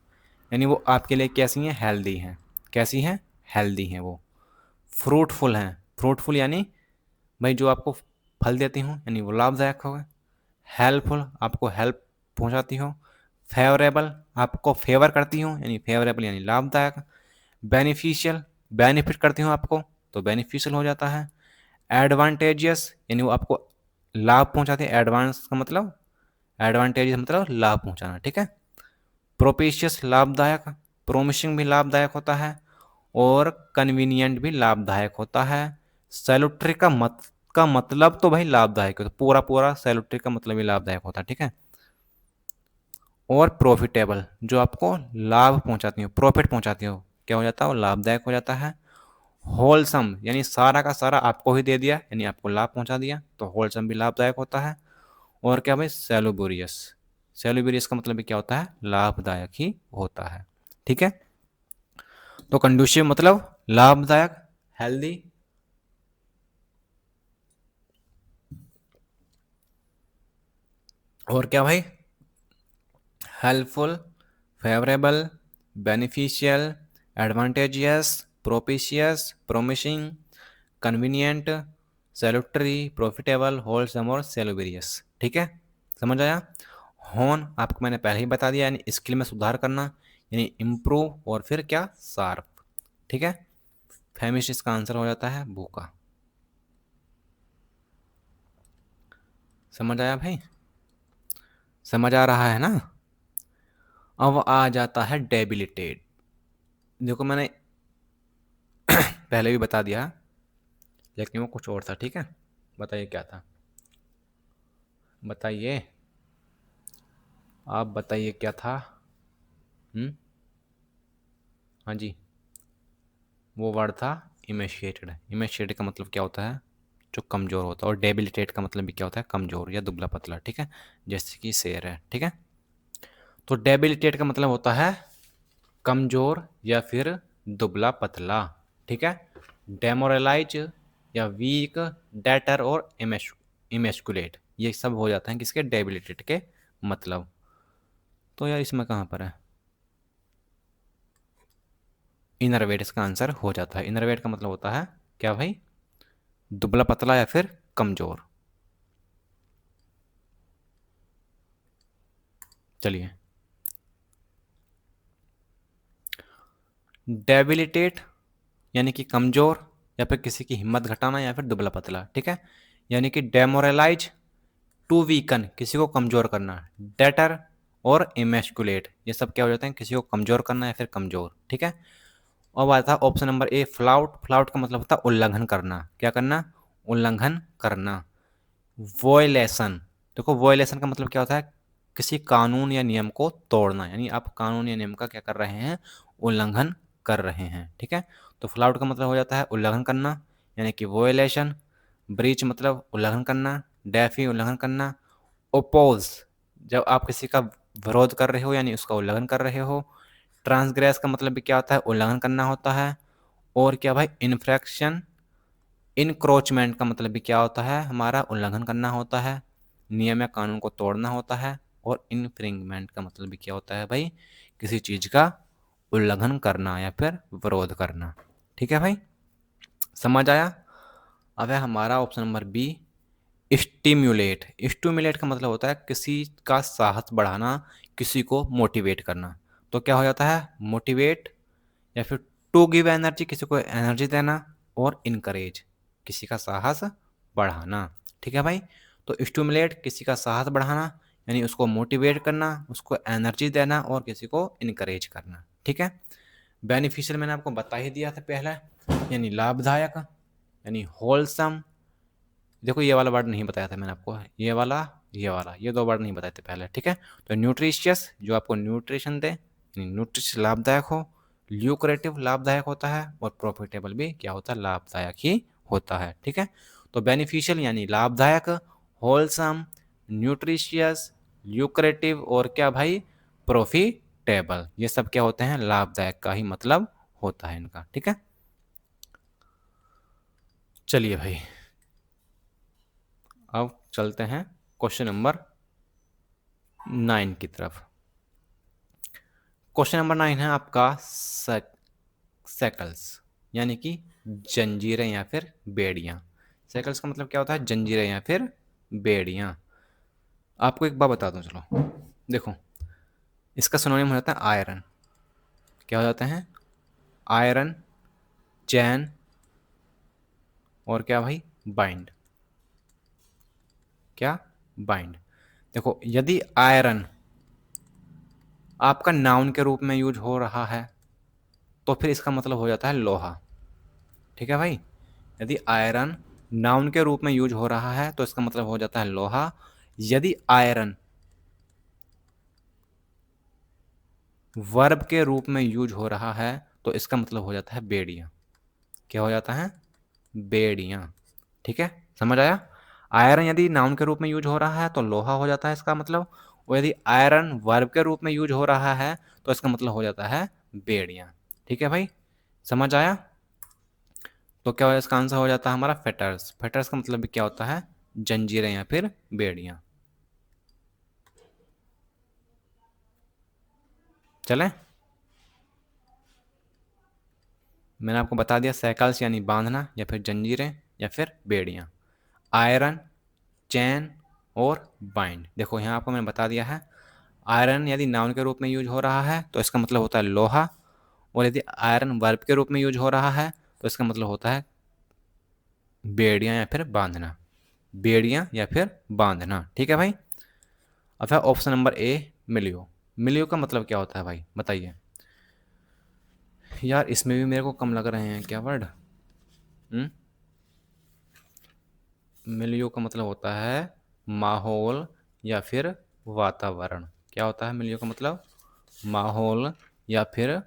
यानी वो आपके लिए कैसी हैं, हेल्दी हैं। कैसी हैं, हेल्दी हैं वो। फ्रूटफुल हैं, फ्रूटफुल यानी भाई जो आपको फल देती हूँ यानी वो लाभदायक होगा। हेल्पफुल, आपको हेल्प पहुँचाती हो। फेवरेबल, आपको फेवर करती हूँ यानी फेवरेबल यानी लाभदायक। बेनिफिशियल, बेनिफिट करती हूँ आपको, तो बेनिफिशियल हो जाता है। एडवांटेजियस यानी वो आपको लाभ पहुँचाती है, एडवांस का मतलब, एडवांटेजियस मतलब लाभ पहुँचाना। ठीक है, प्रोपिशियस लाभदायक, प्रोमिसिंग भी लाभदायक होता है, और कन्वीनियंट भी लाभदायक होता है। सैलूटरी का मतलब तो भाई लाभदायक है, तो पूरा पूरा सैलूटरी का मतलब ही लाभदायक होता है, ठीक है। और प्रॉफिटेबल, जो आपको लाभ पहुंचाती हो, प्रॉफिट पहुंचाती हो, क्या हो जाता है, वो लाभदायक हो जाता है। होलसम, यानी सारा का सारा आपको ही दे दिया, यानी आपको लाभ पहुंचा दिया, तो होलसम भी लाभदायक होता है। और क्या भाई, सेलुबोरियस, सेलुबोरियस का मतलब भी क्या होता है, लाभदायक ही होता है, ठीक है। तो कंडूसिव मतलब लाभदायक, हेल्दी, और क्या भाई, helpful, favourable, beneficial, advantageous, propitious, promising, convenient, salutary, profitable, wholesome और सेलुबेरियस, ठीक है। समझ आया। हॉन आपको मैंने पहले ही बता दिया, यानी स्किल में सुधार करना, यानी इम्प्रूव, और फिर क्या, शार्प, ठीक है। फेमिश इसका आंसर हो जाता है भूखा। समझ आया भाई, समझ आ रहा है ना। अब आ जाता है डेबिलिटेट। देखो मैंने पहले भी बता दिया, लेकिन वो कुछ और था, ठीक है। बताइए क्या था, बताइए, आप बताइए क्या था। हम्म, हाँ जी, वो वर्ड था इमेशिएटेड। इमेशिएटेड का मतलब क्या होता है, जो कमज़ोर होता है। और डेबिलिटेट का मतलब भी क्या होता है, कमज़ोर या दुबला पतला, ठीक है, जैसे कि शेर है, ठीक है। तो डेबिलिटेट का मतलब होता है कमज़ोर या फिर दुबला पतला, ठीक है। डेमोरलाइज या वीक, डेटर और इमेस्कुलेट, ये सब हो जाते हैं किसके, डेबिलिटेट के मतलब। तो यार इसमें कहाँ पर है, इनरवेट इसका आंसर हो जाता है। इनरवेट का मतलब होता है क्या भाई, दुबला पतला या फिर कमज़ोर। चलिए, डेबिलिटेट यानी कि कमज़ोर, या फिर किसी की हिम्मत घटाना, या फिर दुबला पतला, ठीक है। यानी कि डेमोरलाइज, टू वीकन, किसी को कमज़ोर करना। डेटर और इमेस्कुलेट, ये सब क्या हो जाते हैं, किसी को कमज़ोर करना या फिर कमज़ोर, ठीक है। अब आता है option number A, flout. Flout का मतलब होता है उल्लंघन करना, क्या करना, उल्लंघन करना। वॉयलेशन, देखो वॉयलेशन का मतलब क्या होता है, किसी कानून या नियम को तोड़ना, यानी आप कानून या नियम का क्या कर रहे हैं, उल्लंघन कर रहे हैं, ठीक है। तो फ्लाउट का मतलब हो जाता है उल्लंघन करना, यानी कि वॉयलेशन। ब्रीच मतलब उल्लंघन करना, डेफी उल्लंघन करना। ओपोज, जब आप किसी का विरोध कर रहे हो यानी उसका उल्लंघन कर रहे हो। ट्रांसग्रेस का मतलब भी क्या होता है, उल्लंघन करना होता है। और क्या भाई, इन्फ्रैक्शन, इनक्रोचमेंट का मतलब भी क्या होता है, हमारा उल्लंघन करना होता है, नियम या कानून को तोड़ना होता है। और इन्फ्रिंगमेंट का मतलब भी क्या होता है भाई, किसी चीज़ का उल्लंघन करना या फिर विरोध करना, ठीक है भाई। समझ आया। अब है हमारा option number B, stimulate. Stimulate का मतलब होता है किसी का साहस बढ़ाना, किसी को मोटिवेट करना। तो क्या हो जाता है, मोटिवेट, या फिर टू गिव एनर्जी, किसी को एनर्जी देना। और इनकरेज, किसी का साहस बढ़ाना, ठीक है भाई। तो स्टिमुलेट, किसी का साहस बढ़ाना, यानी उसको मोटिवेट करना, उसको एनर्जी देना, और किसी को इनकरेज करना, ठीक है। बेनिफिशियल मैंने आपको बता ही दिया था पहले, यानी लाभदायक, यानी होलसम। देखो ये वाला वर्ड नहीं बताया था मैंने आपको, ये वाला ये दो वर्ड नहीं बताए थे पहले, ठीक है। तो न्यूट्रिशियस, जो आपको न्यूट्रिशन दे, यानी न्यूट्रिश लाभदायक हो। ल्यूक्रेटिव लाभदायक होता है। और प्रॉफिटेबल भी क्या होता है, लाभदायक ही होता है, ठीक है। तो बेनिफिशियल यानी लाभदायक, होलसम, न्यूट्रिशियस, ल्यूक्रेटिव, और क्या भाई, प्रॉफिटेबल, ये सब क्या होते हैं, लाभदायक का ही मतलब होता है इनका, ठीक है। चलिए भाई, अब चलते हैं क्वेश्चन नंबर 9 की तरफ। क्वेश्चन नंबर 9 है आपका सेकल्स, यानी कि जंजीरें या फिर बेड़ियां। सेकल्स का मतलब क्या होता है, जंजीरें या फिर बेड़ियां। आपको एक बात बता दूं, चलो देखो, इसका सिनोनिम हो जाता है आयरन। क्या हो जाते हैं, आयरन, चैन, और क्या भाई, बाइंड। क्या, बाइंड। देखो यदि आयरन आपका नाउन के रूप में यूज हो रहा है, तो फिर इसका मतलब हो जाता है लोहा। ठीक है भाई। यदि आयरन नाउन के रूप में यूज हो रहा है तो इसका मतलब हो जाता है लोहा। यदि आयरन वर्ब के रूप में यूज हो रहा है तो इसका मतलब हो जाता है बेड़ियां। क्या हो जाता है? बेड़ियां। ठीक है, समझ आया? आयरन यदि नाउन के रूप में यूज हो रहा है तो लोहा हो जाता है इसका मतलब, और यदि आयरन वर्ब के रूप में यूज हो रहा है तो इसका मतलब हो जाता है बेड़ियां। ठीक है भाई, समझ आया? तो क्या हो, इसका आंसर हो जाता है हमारा फेटर्स। फेटर्स का मतलब भी क्या होता है? जंजीरें या फिर बेड़ियां। चलें, मैंने आपको बता दिया, सैकल्स यानी बांधना या फिर जंजीरें या फिर बेड़ियां। आयरन, चैन और बाइंड। देखो यहाँ आपको मैंने बता दिया है, आयरन यदि नाउन के रूप में यूज हो रहा है तो इसका मतलब होता है लोहा, और यदि आयरन वर्ब के रूप में यूज हो रहा है तो इसका मतलब होता है बेड़ियां या फिर बांधना। बेड़ियां या फिर बांधना। ठीक है भाई। अब है ऑप्शन नंबर ए, मिलियो। मिलियो का मतलब क्या होता है भाई, बताइए। यार इसमें भी मेरे को कम लग रहे हैं क्या वर्ड। मिलियो का मतलब होता है माहौल या फिर वातावरण। क्या होता है मिलियो का मतलब? माहौल या फिर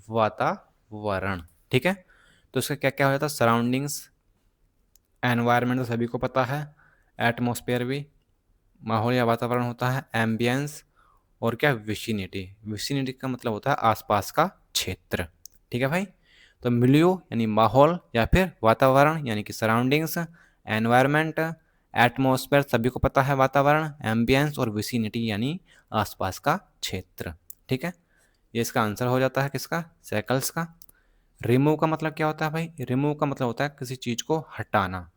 वातावरण। ठीक है, तो इसका क्या क्या हो जाता है? सराउंडिंग्स, एनवायरनमेंट तो सभी को पता है, एटमॉस्फेयर भी माहौल या वातावरण होता है, एम्बियंस, और क्या? विसिनिटी। विसिनिटी का मतलब होता है आसपास का क्षेत्र। ठीक है भाई। तो मिलियो यानी माहौल या फिर वातावरण यानी कि सराउंडिंग्स, एनवायरनमेंट, एटमॉस्फेयर सभी को पता है वातावरण, एम्बियंस और विसिनिटी यानी आसपास का क्षेत्र। ठीक है, ये इसका आंसर हो जाता है किसका? सैकल्स का। रिमूव का मतलब क्या होता है भाई? रिमूव का मतलब होता है किसी चीज को हटाना,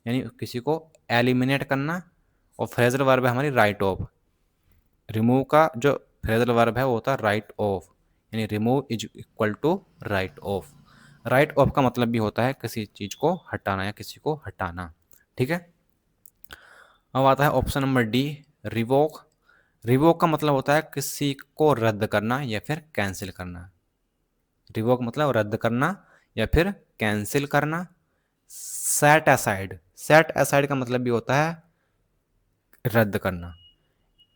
यानी किसी को एलिमिनेट करना। और फ्रेजल वर्ब है हमारी राइट ऑफ। रिमूव का जो फ्रेजल वर्ब है वो होता है राइट ऑफ, यानी remove is equal to write off. Write off का मतलब भी होता है किसी चीज को हटाना या किसी को हटाना। ठीक है, अब आता है option number D, revoke. Revoke का मतलब होता है किसी को रद्द करना या फिर कैंसिल करना। रिवोक मतलब रद्द करना या फिर कैंसिल करना। सेट असाइड, सेट असाइड का मतलब भी होता है रद्द करना।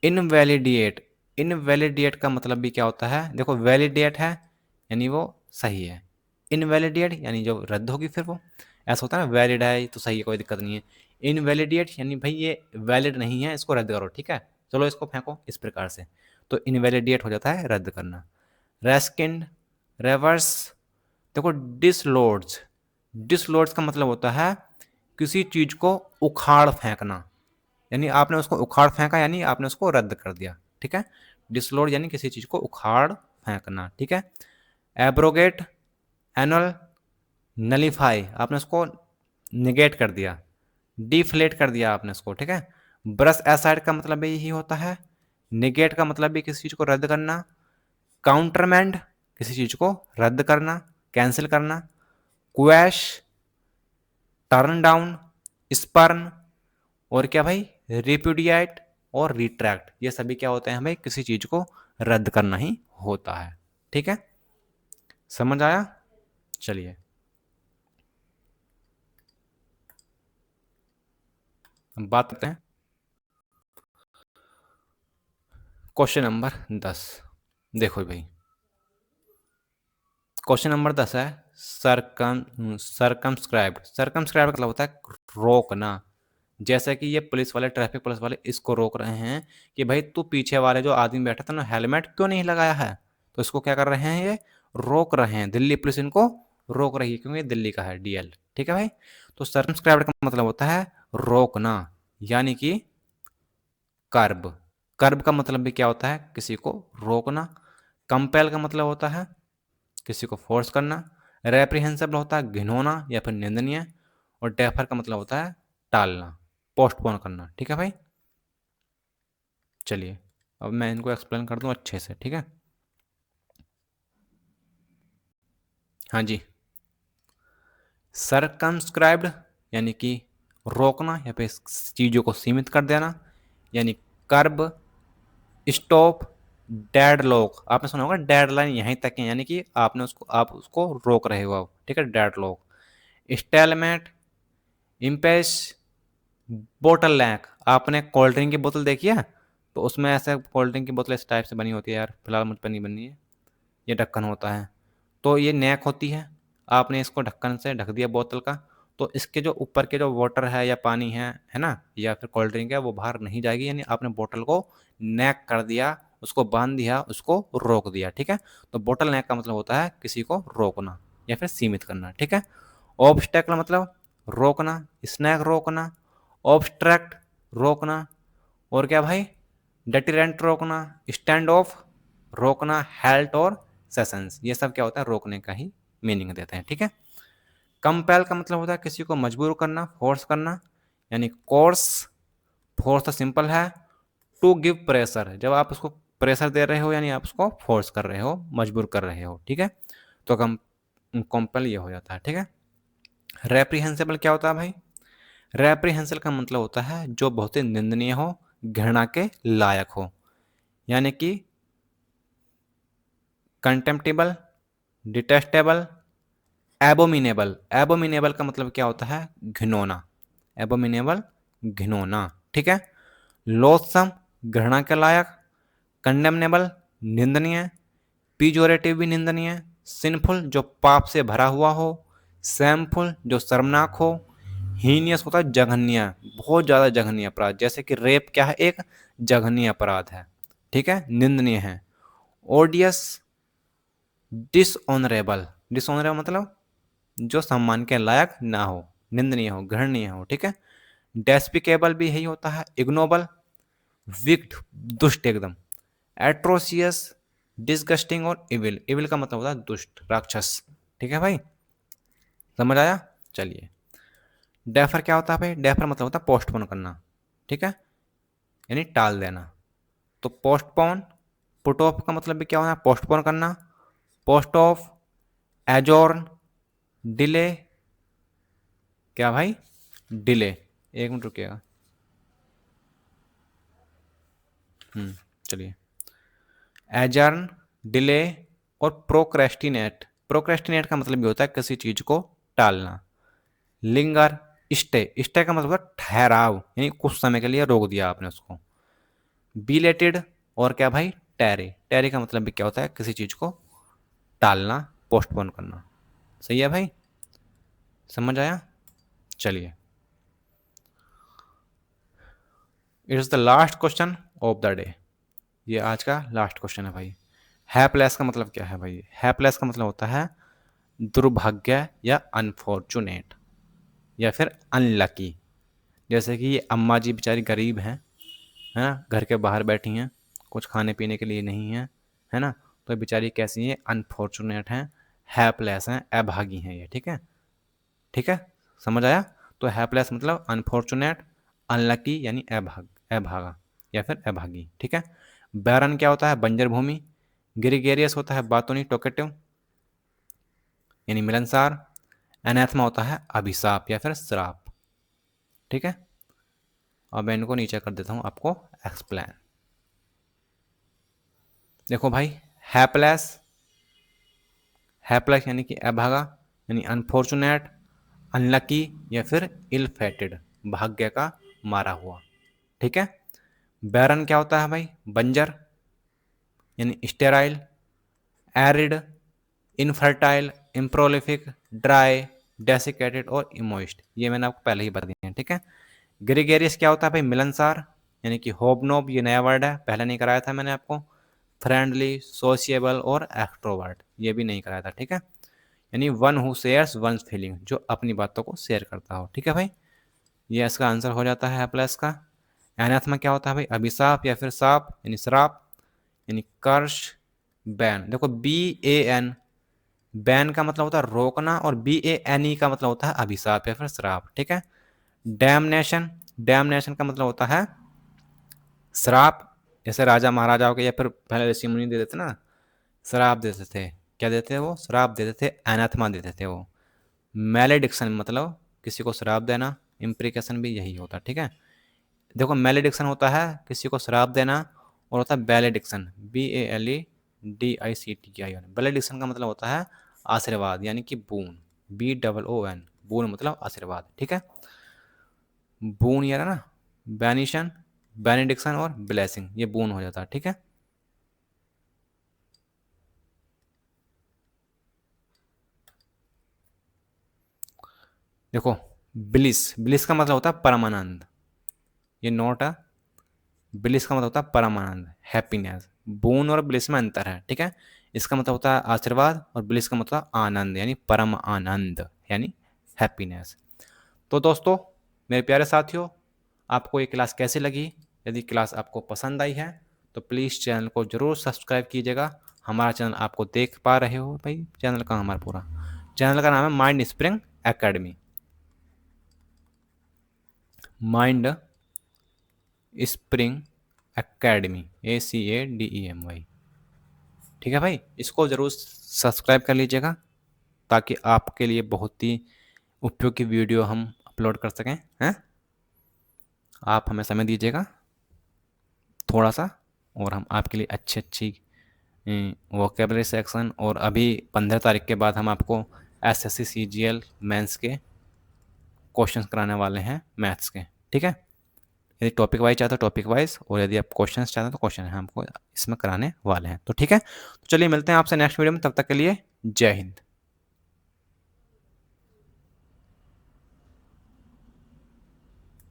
इनवैलिडिएट, इनवैलिडिएट का मतलब भी क्या होता है? देखो वैलिडेट है यानी वो सही है, इनवैलिडिएट यानी जो रद्द होगी फिर वो, ऐसा होता है ना, वैलिड है तो सही है कोई दिक्कत नहीं है। इनवैलिडिएट यानी भाई ये वैलिड नहीं है, इसको रद्द करो। ठीक है, चलो इसको फेंको, इस प्रकार से। तो इनवैलिडिएट हो जाता है रद्द करना। रेस्किंड, रेवर्स। देखो डिसलॉड्स, डिसलॉड्स का मतलब होता है किसी चीज को उखाड़ फेंकना, यानी आपने उसको उखाड़ फेंका यानी आपने उसको रद्द कर दिया। ठीक है, डिसलॉड यानी किसी चीज को उखाड़ फेंकना। ठीक है, एब्रोगेट, एनुअल, नलीफाई, आपने उसको निगेट कर दिया, डिफ्लेट कर दिया आपने उसको। ठीक है, ब्रश एसाइड का मतलब भी यही होता है। निगेट का मतलब भी किसी चीज को रद्द करना। काउंटरमैंड किसी चीज को रद्द करना, कैंसिल करना। क्वैश, टर्न डाउन, स्पर्न, और क्या भाई? रिप्यूडिएट और रिट्रैक्ट। ये सभी क्या होते हैं भाई? किसी चीज को रद्द करना ही होता है। ठीक है, समझ आया? चलिए हम बात करते हैं क्वेश्चन नंबर 10। देखो भाई, क्वेश्चन नंबर 10 है सरकमस्क्राइब्ड। सरकमस्क्राइब्ड मतलब होता है रोकना। जैसे कि ये पुलिस वाले, ट्रैफिक पुलिस वाले इसको रोक रहे हैं कि भाई तू पीछे वाले जो आदमी बैठा था ना, हेलमेट क्यों नहीं लगाया है। तो इसको क्या कर रहे हैं, ये रोक रहे हैं। दिल्ली पुलिस इनको रोक रही है क्योंकि ये दिल्ली का है, डीएल। ठीक है भाई। तो सर्कमस्क्राइब्ड का मतलब होता है रोकना, यानी कि कर्ब। कर्ब का मतलब भी क्या होता है? किसी को रोकना। कंपेल का मतलब होता है किसी को फोर्स करना। रेप्रिहेंसिबल होता है घिनौना या फिर निंदनीय। और डेफर का मतलब होता है टालना, पोस्टपोन करना। ठीक है भाई, चलिए अब मैं इनको एक्सप्लेन कर दूं अच्छे से। ठीक है, हाँ जी। सरकमस्क्राइब्ड यानी कि रोकना या फिर चीज़ों को सीमित कर देना, यानी कर्ब, स्टॉप, डेड लॉक, आपने सुना होगा डेड लाइन यहीं तक है, यानी कि आप उसको रोक रहे हो आप, ठीक है, डेड लॉक। स्टेलमेट, इम्पेस, बोतल नेक, आपने कोल्ड ड्रिंक की बोतल देखी है, तो उसमें ऐसे कोल्ड ड्रिंक की बोतल इस टाइप से बनी होती है यार, फिलहाल मुझ पर नहीं बनी है, ये ढक्कन होता है, तो ये नेक होती है, आपने इसको ढक्कन से ढक दिया बोतल का, तो इसके जो ऊपर के जो वाटर है या पानी है ना, या फिर कोल्ड ड्रिंक है, वो बाहर नहीं जाएगी, यानी आपने बोतल को नेक कर दिया, उसको बांध दिया, उसको रोक दिया, ठीक है। तो बोतल नेक का मतलब होता है किसी को रोकना या फिर सीमित करना, ठीक है। ऑब्स्टेकल मतलब रोकना, स्नैक रोकना, ऑब्स्ट्रैक्ट रोकना, और क्या भाई, डेटिरेंट रोकना, स्टैंड ऑफ रोकना, हेल्ट और सेशंस, ये सब क्या होता है, रोकने का ही मीनिंग देते हैं, ठीक है। कंपेल का मतलब होता है किसी को मजबूर करना, फोर्स करना, यानी कोर्स, फोर्स तो सिंपल है। टू गिव प्रेशर, जब आप उसको प्रेशर दे रहे हो यानी आप उसको फोर्स कर रहे हो, मजबूर कर रहे हो, ठीक है। तो कंपेल ये हो जाता है, ठीक है। रेप्रीहेंसिबल क्या होता है भाई, रेप्रीहेंसिबल का मतलब होता है जो बहुत ही निंदनीय हो, घृणा के लायक हो, यानी कि कंटेम्प्टेबल, डिटेस्टेबल, एबोमिनेबल, एबोमिनेबल का मतलब क्या होता है, घिनौना, एबोमिनेबल घिनौना, ठीक है। लोथसम, घृणा के लायक, कंडेमनेबल, निंदनीय, पीजोरेटिव भी निंदनीय, सिंफुल जो पाप से भरा हुआ हो, सैमफुल जो शर्मनाक हो, हीनियस होता है जघन्य, बहुत ज़्यादा जघन्य अपराध, जैसे कि रेप क्या है, एक जघन्य अपराध है, ठीक है, निंदनीय है। ओडियस, डिसऑनरेबल, डिसऑनरेबल मतलब जो सम्मान के लायक ना हो, निंदनीय हो, घृणनीय हो, ठीक है। डेस्पिकेबल भी यही होता है, इग्नोबल, विक्ड दुष्ट एकदम, एट्रोसियस, डिसगस्टिंग और इविल, इविल का मतलब होता है दुष्ट, राक्षस, ठीक है भाई, समझ आया। चलिए, डेफर क्या होता है भाई, डेफर मतलब होता है पोस्टपोन करना, ठीक है, यानी टाल देना। तो पोस्टपोन, पुट ऑफ का मतलब भी क्या होता है, पोस्टपोन करना, पोस्ट ऑफ, एजोर्न, डिले, क्या भाई, डिले, एक मिनट रुकिएगा, चलिए, एजर्न, डिले और प्रोक्रेस्टिनेट, प्रोक्रेस्टिनेट का मतलब ये होता है किसी चीज को टालना। लिंगर, स्टे, स्टे का मतलब होता है ठहराव, यानी कुछ समय के लिए रोक दिया आपने उसको। बिलेटेड, और क्या भाई, टैरे, टैरे का मतलब भी क्या होता है किसी चीज को टालना, पोस्टपोन करना, सही है भाई, समझ आया। चलिए, it is the last question of the day, ये आज का लास्ट क्वेश्चन है भाई। हैपलेस का मतलब क्या है भाई, हैपलेस का मतलब होता है दुर्भाग्य या अनफॉर्चुनेट या फिर अनलकी, जैसे कि ये अम्मा जी बेचारी गरीब हैं, है ना, घर के बाहर बैठी हैं, कुछ खाने पीने के लिए नहीं है, है ना, तो बेचारी कैसी है, अनफॉर्चुनेट हैं, हैपलेस हैं, अभागी हैं ये, ठीक है, ठीक है, समझ आया। तो हैपलेस मतलब अनफॉर्चुनेट, अनलकी यानी अभागा या फिर अभागी, ठीक है। बैरन क्या होता है, बंजर भूमि, ग्रीगेरियस होता है बातोनी, टोकेटिव यानी मिलनसार, एनाथमा होता है अभिशाप या फिर श्राप, ठीक है। अब मैं इनको नीचे कर देता हूँ आपको एक्सप्लेन। देखो भाई, हैपलेस, हैपलेस यानी कि अभागा, यानी अनफॉर्चुनेट, अनलकी या फिर इल फेटेड, भाग्य का मारा हुआ, ठीक है। बैरन क्या होता है भाई, बंजर यानी sterile, arid, infertile, improlific, dry, desiccated और इमोइस्ट, ये मैंने आपको पहले ही बता दिए हैं, ठीक है। ग्रेगेरियस क्या होता है भाई, मिलनसार, यानी कि होबनोब, ये नया वर्ड है, पहले नहीं कराया था मैंने आपको। फ्रेंडली, सोशिएबल और एक्सट्रोवर्ट, ये भी नहीं कराया था, ठीक है, यानी one who shares one feeling, जो अपनी बातों को शेयर करता हो, ठीक है भाई, ये इसका आंसर हो जाता है प्लस का। एनाथमा क्या होता है भाई, अभिशाप या फिर साप यानी श्राप, यानी कर्ष, बैन, देखो बी ए एन, बैन का मतलब होता है रोकना, और बी ए एन ई का मतलब होता है अभिशाप या फिर श्राप, ठीक है। डैमनेशन, डैमनेशन का मतलब होता है श्राप, जैसे राजा महाराजाओं के या फिर पहले ऋषि मुनि दे देते ना, श्राप देते थे, क्या देते थे वो, श्राप देते थे, एनाथमा देते थे वो। मैलेडिक्शन मतलब किसी को श्राप देना, इम्प्रिकेशन भी यही होता है, ठीक है। देखो मैलेडिक्शन होता है किसी को श्राप देना, और होता है वैलेडिक्शन, BALEDICTION। वैलेडिक्शन का मतलब होता है आशीर्वाद यानी कि बून, BOON, बून मतलब आशीर्वाद, ठीक है। बून यार ना, बैनिशन, बेनेडिक्शन और ब्लेसिंग, ये बून हो जाता है, ठीक है। देखो, ब्लिस, ब्लिस का मतलब होता है परमानंद, ये नोट है। ब्लिस का मतलब होता है परमानंद, हैप्पीनेस। बून और ब्लिस में अंतर है, ठीक है। इसका मतलब होता है आशीर्वाद और ब्लिस का मतलब आनंद यानी परम आनंद यानी हैप्पीनेस। तो दोस्तों, मेरे प्यारे साथियों, आपको ये क्लास कैसी लगी? यदि क्लास आपको पसंद आई है तो प्लीज़ चैनल को ज़रूर सब्सक्राइब कीजिएगा। हमारा चैनल आपको देख पा रहे हो भाई, चैनल का हमारा पूरा चैनल का नाम है mind spring academy, mind spring academy, ACADEMY, ठीक है भाई। इसको ज़रूर सब्सक्राइब कर लीजिएगा ताकि आपके लिए बहुत ही उपयोगी वीडियो हम अपलोड कर सकें, हैं। आप हमें समय दीजिएगा थोड़ा सा, और हम आपके लिए अच्छी अच्छी वोकेबलरी सेक्शन, और अभी 15 तारीख के बाद हम आपको SSC CGL मेंस के क्वेश्चंस कराने वाले हैं मैथ्स के, ठीक है। यदि टॉपिक वाइज चाहते हो टॉपिक वाइज, और यदि आप क्वेश्चंस चाहते हो तो क्वेश्चन हमको इसमें कराने वाले हैं, तो ठीक है। तो चलिए मिलते हैं आपसे नेक्स्ट वीडियो में, तब तक के लिए जय हिंद।